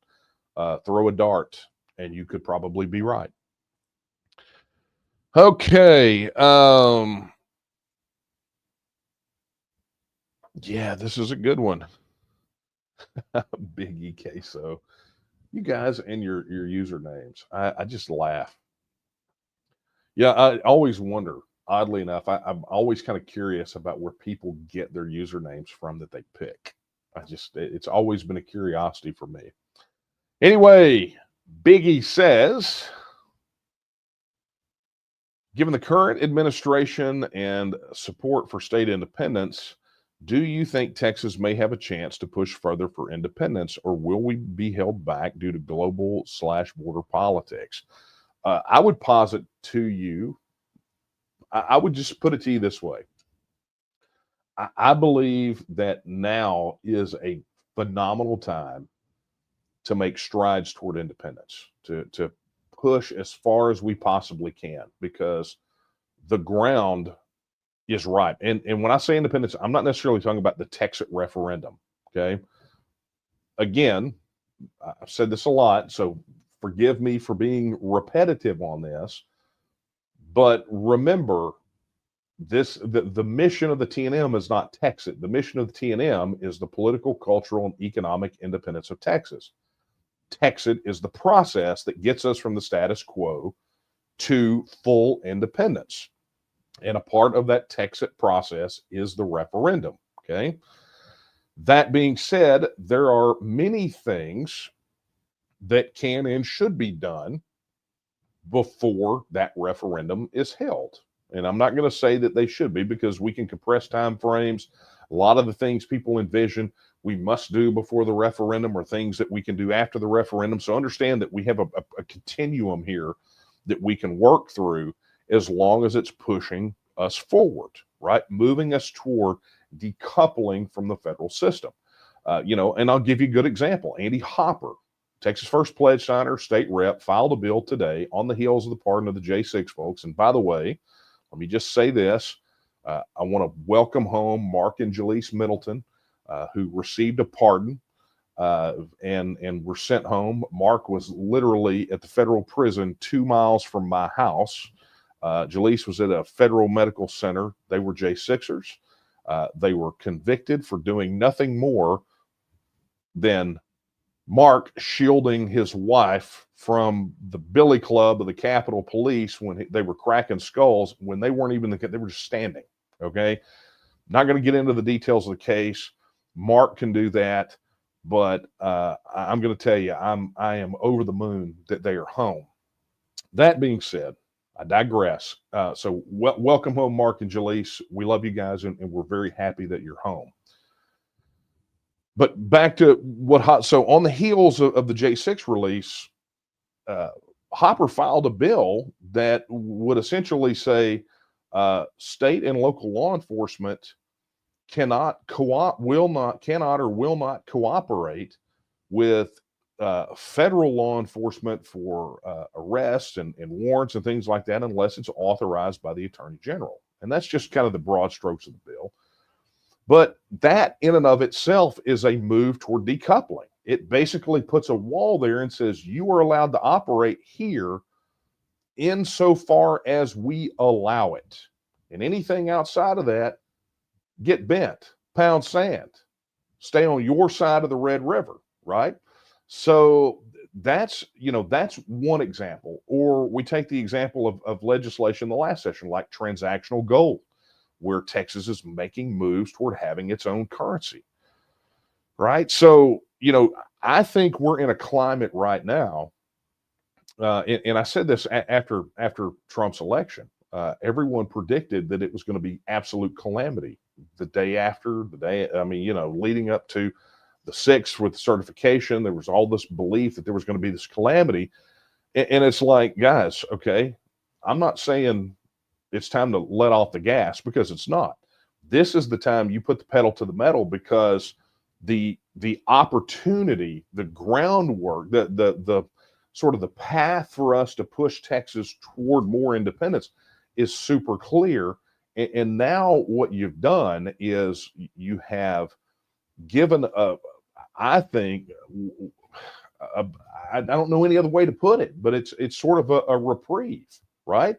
throw a dart, and you could probably be right. Okay. Yeah, this is a good one. Big E Queso. You guys and your usernames. I just laugh. Yeah, I always wonder, oddly enough, I'm always kind of curious about where people get their usernames from that they pick. It's always been a curiosity for me. Anyway, Biggie says, given the current administration and support for state independence, Do you think Texas may have a chance to push further for independence, or will we be held back due to global/border politics? I would posit to you, I would just put it to you this way. I believe that now is a phenomenal time to make strides toward independence, to push as far as we possibly can, because the ground is ripe. And when I say independence, I'm not necessarily talking about the TEXIT referendum. Okay. Again, I've said this a lot, so forgive me for being repetitive on this. But remember, the mission of the TNM is not TEXIT. The mission of the TNM is the political, cultural, and economic independence of Texas. TEXIT is the process that gets us from the status quo to full independence. And a part of that TEXIT process is the referendum. Okay. That being said, there are many things that can and should be done before that referendum is held. And I'm not going to say that they should be, because we can compress time frames. A lot of the things people envision we must do before the referendum are things that we can do after the referendum. So understand that we have a continuum here that we can work through, as long as it's pushing us forward, right? Moving us toward decoupling from the federal system. And I'll give you a good example. Andy Hopper, Texas First Pledge signer, state rep, filed a bill today on the heels of the pardon of the J6 folks. And by the way, let me just say this. I want to welcome home Mark and Jaleese Middleton, who received a pardon and were sent home. Mark was literally at the federal prison 2 miles from my house. Jaleese was at a federal medical center. They were J6ers. They were convicted for doing nothing more than Mark shielding his wife from the billy club of the Capitol Police when they were cracking skulls, when they weren't even, they were just standing. Okay. Not going to get into the details of the case. Mark can do that, but I'm going to tell you, I am over the moon that they are home. That being said, I digress. So welcome home, Mark and Jaleese. We love you guys, and we're very happy that you're home. But back to so on the heels of the J6 release, Hopper filed a bill that would essentially say state and local law enforcement cannot or will not cooperate with federal law enforcement for arrests and warrants and things like that, unless it's authorized by the Attorney General. And that's just kind of the broad strokes of the bill. But that in and of itself is a move toward decoupling. It basically puts a wall there and says you are allowed to operate here insofar as we allow it. And anything outside of that, get bent, pound sand, stay on your side of the Red River, right? So that's one example. Or we take the example of legislation in the last session, like transactional gold, where Texas is making moves toward having its own currency, right? So, I think we're in a climate right now, and I said this after Trump's election. Everyone predicted that it was going to be absolute calamity the day after, leading up to the 6th with certification. There was all this belief that there was going to be this calamity. And it's like, guys, okay, I'm not saying it's time to let off the gas, because it's not. This is the time you put the pedal to the metal, because the opportunity, the groundwork, the sort of the path for us to push Texas toward more independence is super clear. And now what you've done is you have given I don't know any other way to put it, but it's sort of a reprieve, right?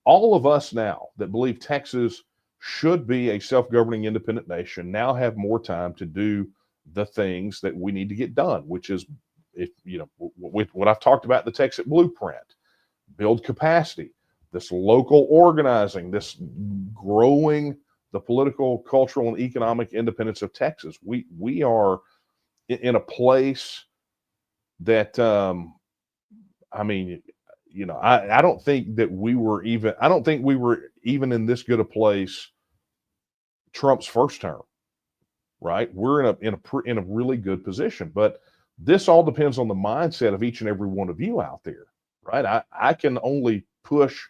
All of us now that believe Texas should be a self-governing independent nation now have more time to do the things that we need to get done, which is, with what I've talked about, the TEXIT blueprint, build capacity, this local organizing, this growing the political, cultural, and economic independence of Texas. We are in a place that, I don't think that we were even in this good a place Trump's first term. right? We're in a really good position. But this all depends on the mindset of each and every one of you out there, right? I can only push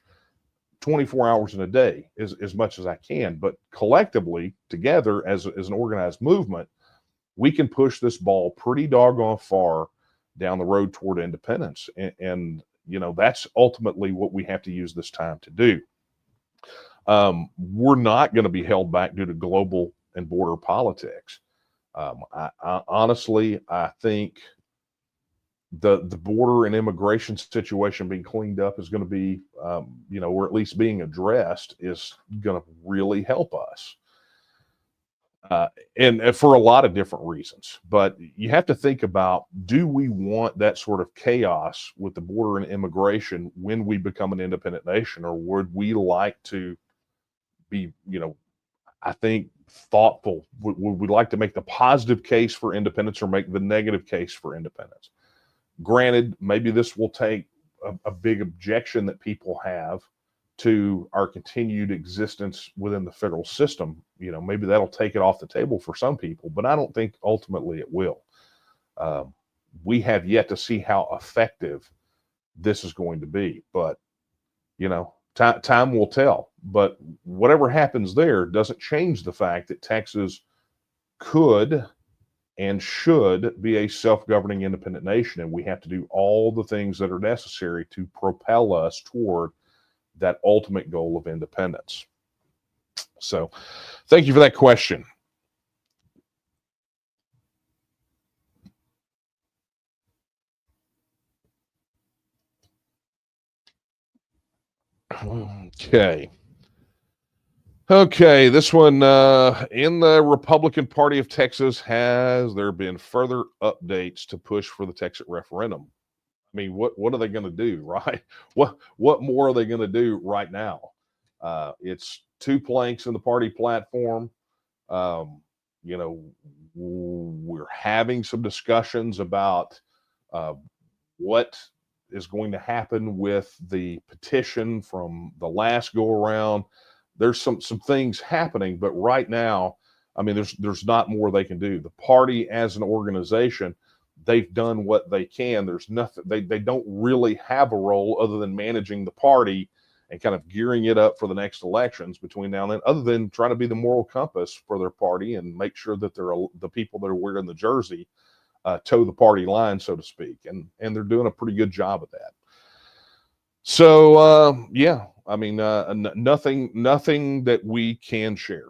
24 hours in a day as much as I can, but collectively together as an organized movement, we can push this ball pretty doggone far down the road toward independence. And you know, that's ultimately what we have to use this time to do. We're not going to be held back due to global and border politics. I honestly, I think the border and immigration situation being cleaned up is going to be, you know, or at least being addressed is going to really help us. And for a lot of different reasons. But you have to think about, do we want that sort of chaos with the border and immigration when we become an independent nation, or would we like to be, you know, I think thoughtful? Would we like to make the positive case for independence or make the negative case for independence? Granted, maybe this will take a big objection that people have to our continued existence within the federal system. You know, maybe that'll take it off the table for some people, but I don't think ultimately it will. We have yet to see how effective this is going to be, but you know, time will tell. But whatever happens there doesn't change the fact that Texas could and should be a self-governing independent nation, and we have to do all the things that are necessary to propel us toward that ultimate goal of independence. So thank you for that question. Okay, this one, in the Republican Party of Texas, has there been further updates to push for the Texas referendum? I mean, what are they going to do, right? What more are they going to do right now? It's two planks in the party platform. You know, we're having some discussions about what is going to happen with the petition from the last go around. There's some things happening, but right now, I mean, there's not more they can do. The party as an organization, they've done what they can. There's nothing, they don't really have a role other than managing the party and kind of gearing it up for the next elections between now and then, other than trying to be the moral compass for their party and make sure that the people that are wearing the jersey toe the party line, so to speak. And they're doing a pretty good job of that. So, yeah, I mean, nothing that we can share.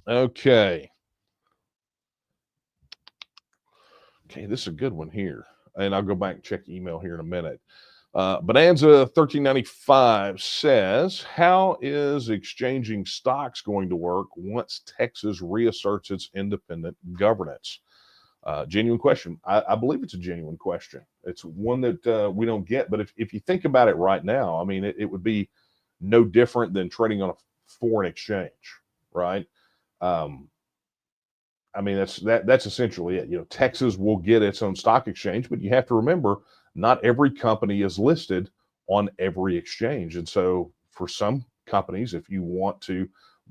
Okay. Okay, this is a good one here. And I'll go back and check email here in a minute. Bonanza 1395 says, how is exchanging stocks going to work once Texas reasserts its independent governance? Genuine question. I believe it's a genuine question. It's one that we don't get, but if you think about it right now, I mean, it would be no different than trading on a foreign exchange, right? I mean, that's essentially it. You know, Texas will get its own stock exchange, but you have to remember, not every company is listed on every exchange. And so for some companies, if you want to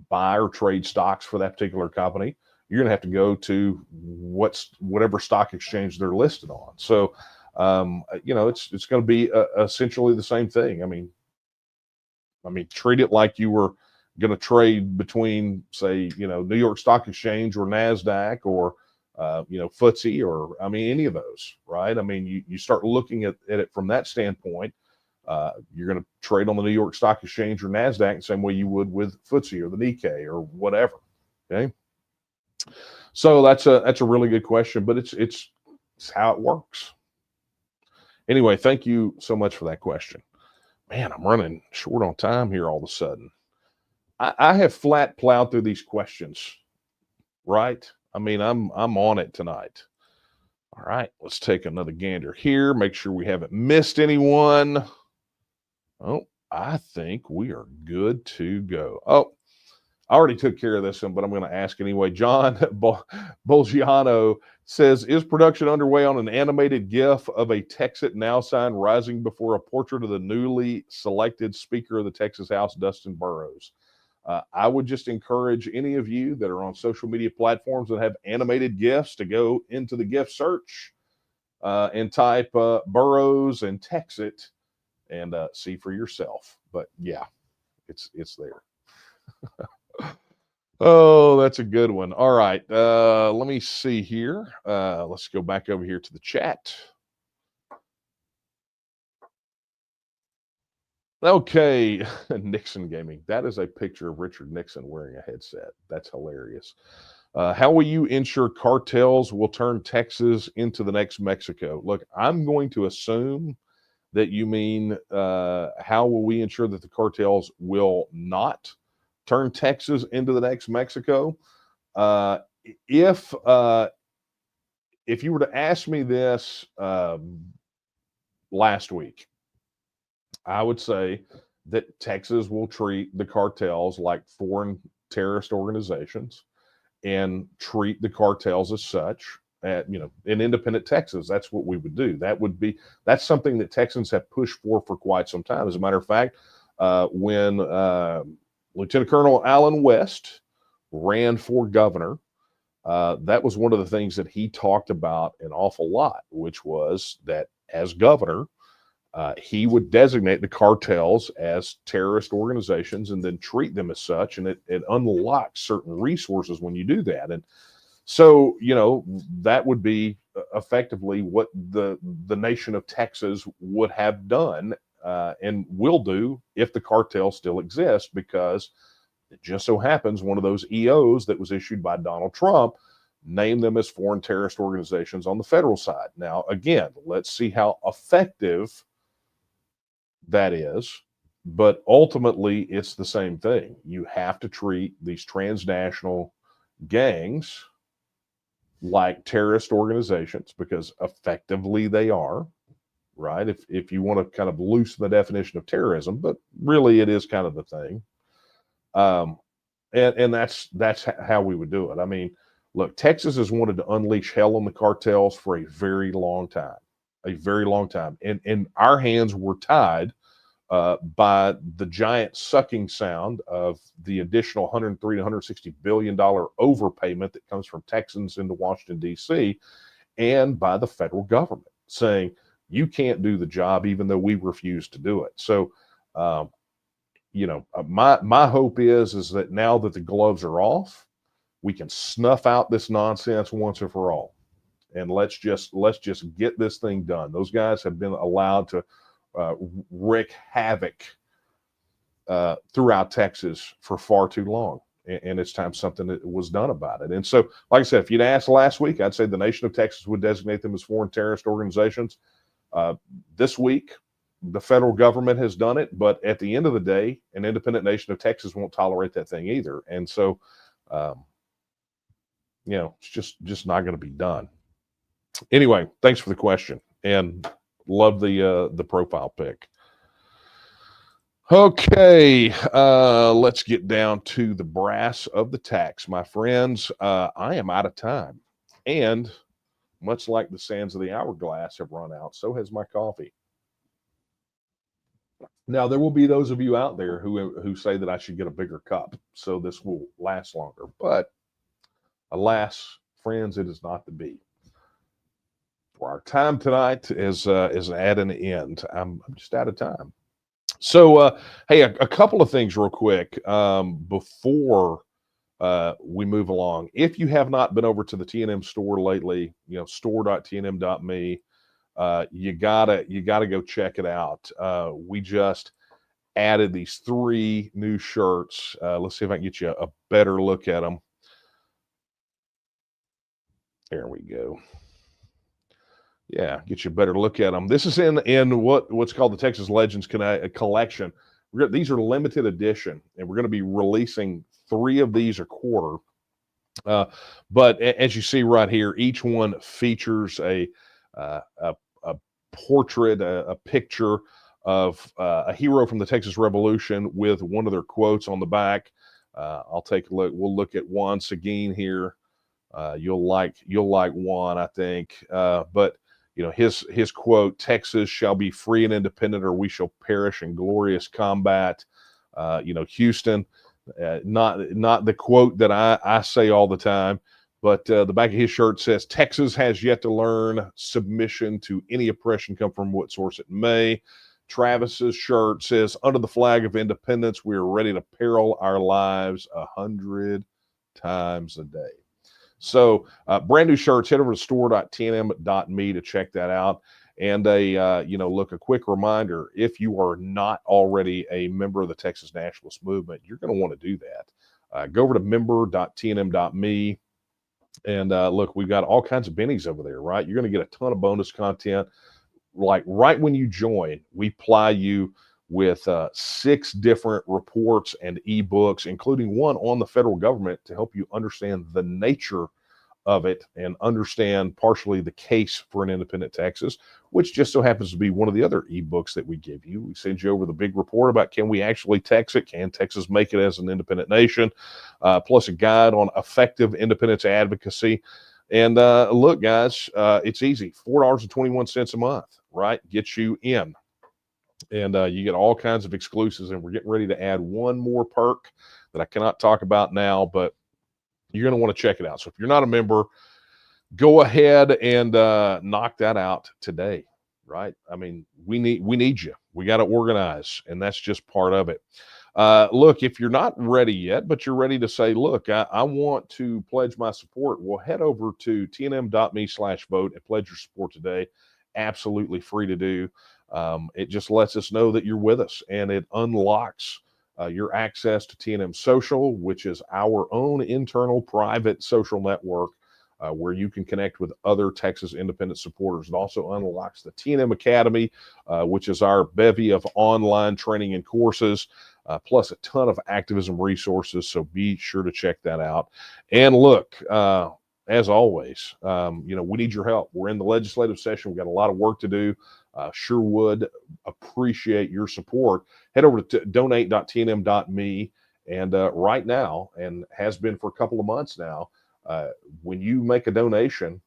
buy or trade stocks for that particular company, you're going to have to go to whatever stock exchange they're listed on. So, you know, it's going to be essentially the same thing. I mean, treat it like you were going to trade between, say, you know, New York Stock Exchange or NASDAQ or, you know, FTSE or, I mean, any of those, right? I mean, you start looking at it from that standpoint. You're going to trade on the New York Stock Exchange or NASDAQ the same way you would with FTSE or the Nikkei or whatever. Okay. So that's a really good question, but it's how it works. Anyway, thank you so much for that question. Man, I'm running short on time here all of a sudden. I have flat plowed through these questions, right? I mean, I'm on it tonight. All right, let's take another gander here. Make sure we haven't missed anyone. Oh, I think we are good to go. Oh, I already took care of this one, but I'm going to ask anyway. John Bolgiano says, is production underway on an animated GIF of a TEXIT now sign rising before a portrait of the newly selected Speaker of the Texas House, Dustin Burrows? I would just encourage any of you that are on social media platforms that have animated GIFs to go into the GIF search and type Burroughs and TEXIT and see for yourself. But yeah, it's there. Oh, that's a good one. All right. Let me see here. Let's go back over here to the chat. Okay. Nixon Gaming. That is a picture of Richard Nixon wearing a headset. That's hilarious. How will you ensure cartels will turn Texas into the next Mexico? Look, I'm going to assume that you mean how will we ensure that the cartels will not turn Texas into the next Mexico? If you were to ask me this last week, I would say that Texas will treat the cartels like foreign terrorist organizations and treat the cartels as such. In independent Texas, that's what we would do. That's something that Texans have pushed for quite some time. As a matter of fact, when Lieutenant Colonel Allen West ran for governor, that was one of the things that he talked about an awful lot, which was that as governor, he would designate the cartels as terrorist organizations and then treat them as such. And it unlocks certain resources when you do that. And so, that would be effectively what the nation of Texas would have done and will do if the cartel still exists, because it just so happens one of those EOs that was issued by Donald Trump named them as foreign terrorist organizations on the federal side. Now, again, let's see how effective that is. But ultimately, it's the same thing. You have to treat these transnational gangs like terrorist organizations, because effectively they are, right? If you want to kind of loosen the definition of terrorism, but really it is kind of the thing. And that's how we would do it. I mean, look, Texas has wanted to unleash hell on the cartels for a very long time, and our hands were tied by the giant sucking sound of the additional $103 to $160 billion overpayment that comes from Texans into Washington, D.C., and by the federal government saying, you can't do the job, even though we refuse to do it. So, my hope is that now that the gloves are off, we can snuff out this nonsense once and for all. And let's just get this thing done. Those guys have been allowed to wreak havoc throughout Texas for far too long, and it's time something that was done about it. And so, like I said, if you'd asked last week, I'd say the nation of Texas would designate them as foreign terrorist organizations. This week, the federal government has done it, but at the end of the day, an independent nation of Texas won't tolerate that thing either. And so, it's just not going to be done. Anyway, thanks for the question, and love the profile pic. Okay, let's get down to the brass of the tacks, my friends. I am out of time, and much like the sands of the hourglass have run out, so has my coffee. Now, there will be those of you out there who say that I should get a bigger cup so this will last longer, but alas, friends, it is not to be. Our time tonight is at an end. I'm just out of time. So, hey, a couple of things real quick before we move along. If you have not been over to the TNM store lately, store.tnm.me, you gotta go check it out. We just added these 3 new shirts. Let's see if I can get you a better look at them. There we go. Yeah, get you a better look at them. This is in what's called the Texas Legends collection. These are limited edition, and we're going to be releasing 3 of these a quarter. But as you see right here, each one features a portrait, a picture of a hero from the Texas Revolution with one of their quotes on the back. I'll take a look. We'll look at one Seguin here. You'll like one, I think. But his quote, "Texas shall be free and independent, or we shall perish in glorious combat." Houston, Not the quote that I say all the time, but the back of his shirt says, Texas has yet to learn submission to any oppression, come from what source it may. Travis's shirt says, under the flag of independence, we are ready to peril our lives 100 times a day. So brand new shirts, head over to store.tnm.me to check that out. And look, a quick reminder, if you are not already a member of the Texas Nationalist Movement, you're going to want to do that. Go over to member.tnm.me. And look, we've got all kinds of bennies over there, right? You're going to get a ton of bonus content. Like right when you join, we ply you with 6 different reports and ebooks, including one on the federal government to help you understand the nature of it and understand partially the case for an independent Texas, which just so happens to be one of the other ebooks that we give you. We send you over the big report about, can we actually TEXIT? Can Texas make it as an independent nation? Plus a guide on effective independence advocacy. And look, guys, it's easy. $4.21 a month, right? Gets you in. And you get all kinds of exclusives. And we're getting ready to add one more perk that I cannot talk about now, but you're going to want to check it out. So if you're not a member, go ahead and knock that out today, right? I mean, we need you. We got to organize, and that's just part of it. Look, if you're not ready yet, but you're ready to say, look, I want to pledge my support, well, head over to tnm.me/vote and pledge your support today. Absolutely free to do. It just lets us know that you're with us, and it unlocks your access to TNM Social, which is our own internal private social network where you can connect with other Texas independent supporters. It also unlocks the TNM Academy, which is our bevy of online training and courses, plus a ton of activism resources. So be sure to check that out. And look, as always, we need your help. We're in the legislative session. We've got a lot of work to do. Sure would appreciate your support. Head over to donate.tnm.me. And right now, and has been for a couple of months now, when you make a donation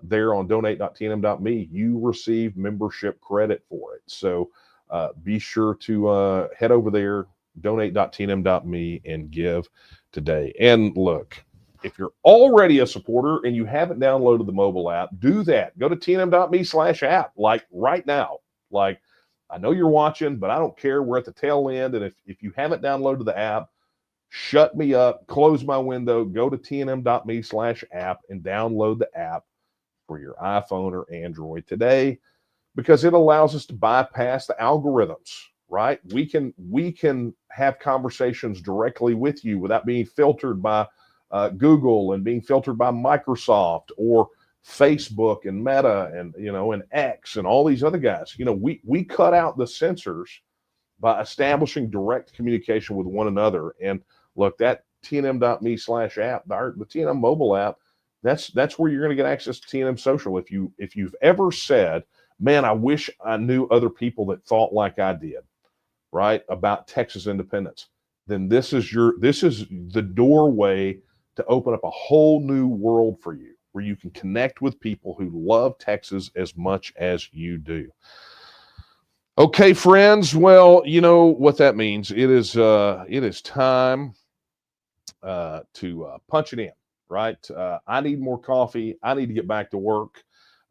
there on donate.tnm.me, you receive membership credit for it. So be sure to head over there, donate.tnm.me, and give today. And look, if you're already a supporter and you haven't downloaded the mobile app, do that. Go to tnm.me/app, like right now. Like, I know you're watching, but I don't care. We're at the tail end. And if you haven't downloaded the app, shut me up, close my window, go to tnm.me/app and download the app for your iPhone or Android today, because it allows us to bypass the algorithms, right? We can have conversations directly with you without being filtered by Google and being filtered by Microsoft or Facebook and Meta and X and all these other guys. We cut out the censors by establishing direct communication with one another. And look, that tnm.me/app, the TNM mobile app, that's where you're going to get access to TNM Social. If you've ever said, man, I wish I knew other people that thought like I did, right, about Texas independence, then this is the doorway to open up a whole new world for you, where you can connect with people who love Texas as much as you do. Okay, friends. Well, you know what that means. It is time to punch it in, right? I need more coffee. I need to get back to work.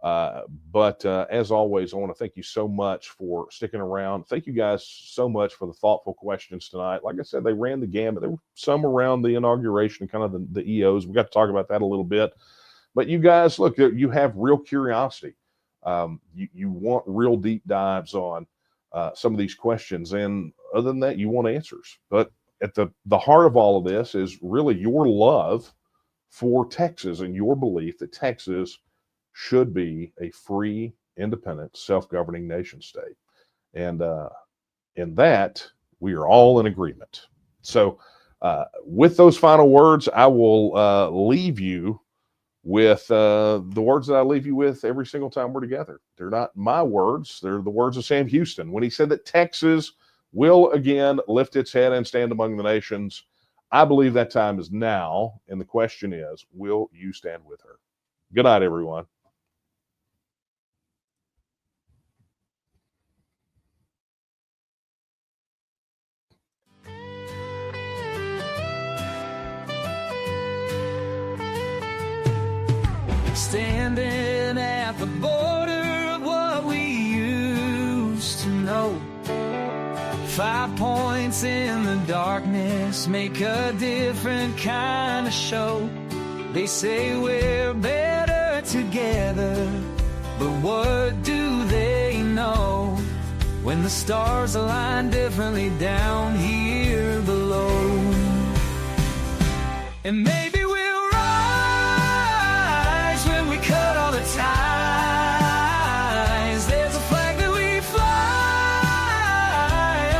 But as always, I want to thank you so much for sticking around. Thank you guys so much for the thoughtful questions tonight. Like I said, they ran the gamut. There were some around the inauguration, kind of the EOs. We got to talk about that a little bit. But you guys, look, you have real curiosity. You want real deep dives on some of these questions. And other than that, you want answers. But at the heart of all of this is really your love for Texas and your belief that Texas should be a free, independent, self-governing nation state. And in that, we are all in agreement. So with those final words, I will leave you with the words that I leave you with every single time we're together. They're not my words. They're the words of Sam Houston when he said that Texas will again lift its head and stand among the nations. I believe that time is now. And the question is, will you stand with her? Good night, everyone. standing at the border of what we used to know. 5 points in the darkness make a different kind of show. They say we're better together, but what do they know when the stars align differently down here below? And maybe we'll rise when we cut all the ties. There's a flag that we fly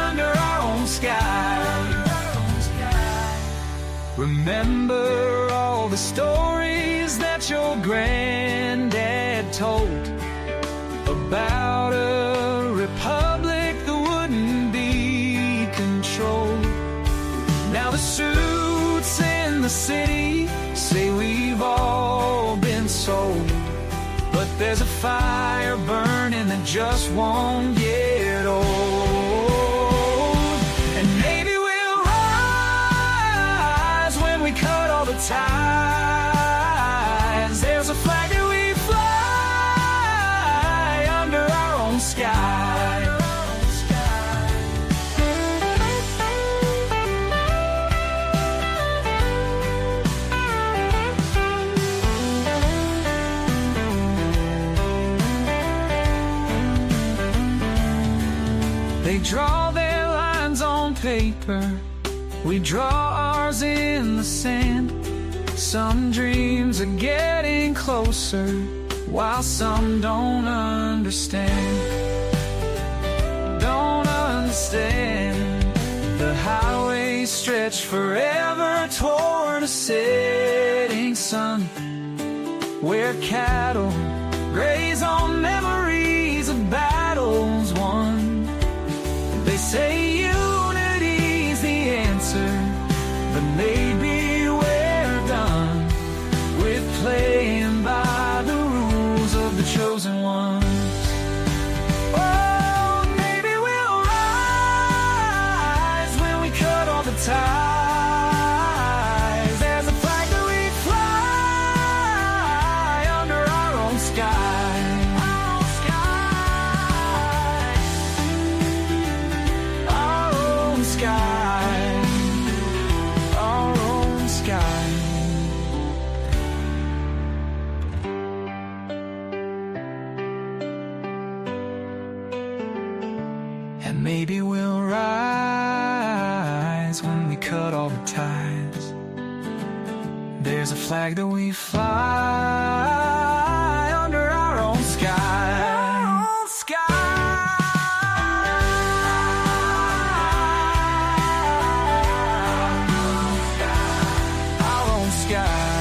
under our own sky. Remember all the stories that your granddad told about a republic that wouldn't be controlled. Now the suits in the city say we've all been sold, but there's a fire burning that just won't get old. And maybe we'll rise when we cut all the ties. There's a flag that we fly under our own sky. They draw their lines on paper, we draw ours in the sand. Some dreams are getting closer, while some don't understand. Don't understand. The highway stretched forever toward a setting sun, where cattle graze on memories of battles won. They say unity's the answer, but maybe we're done with playing by the rules of the chosen ones. Oh, maybe we'll rise when we cut all the ties. There's a flag that we fly under our own sky. Our own sky. And maybe we'll rise when we cut all the ties. There's a flag that we fly under our own sky. Our own sky. Sky.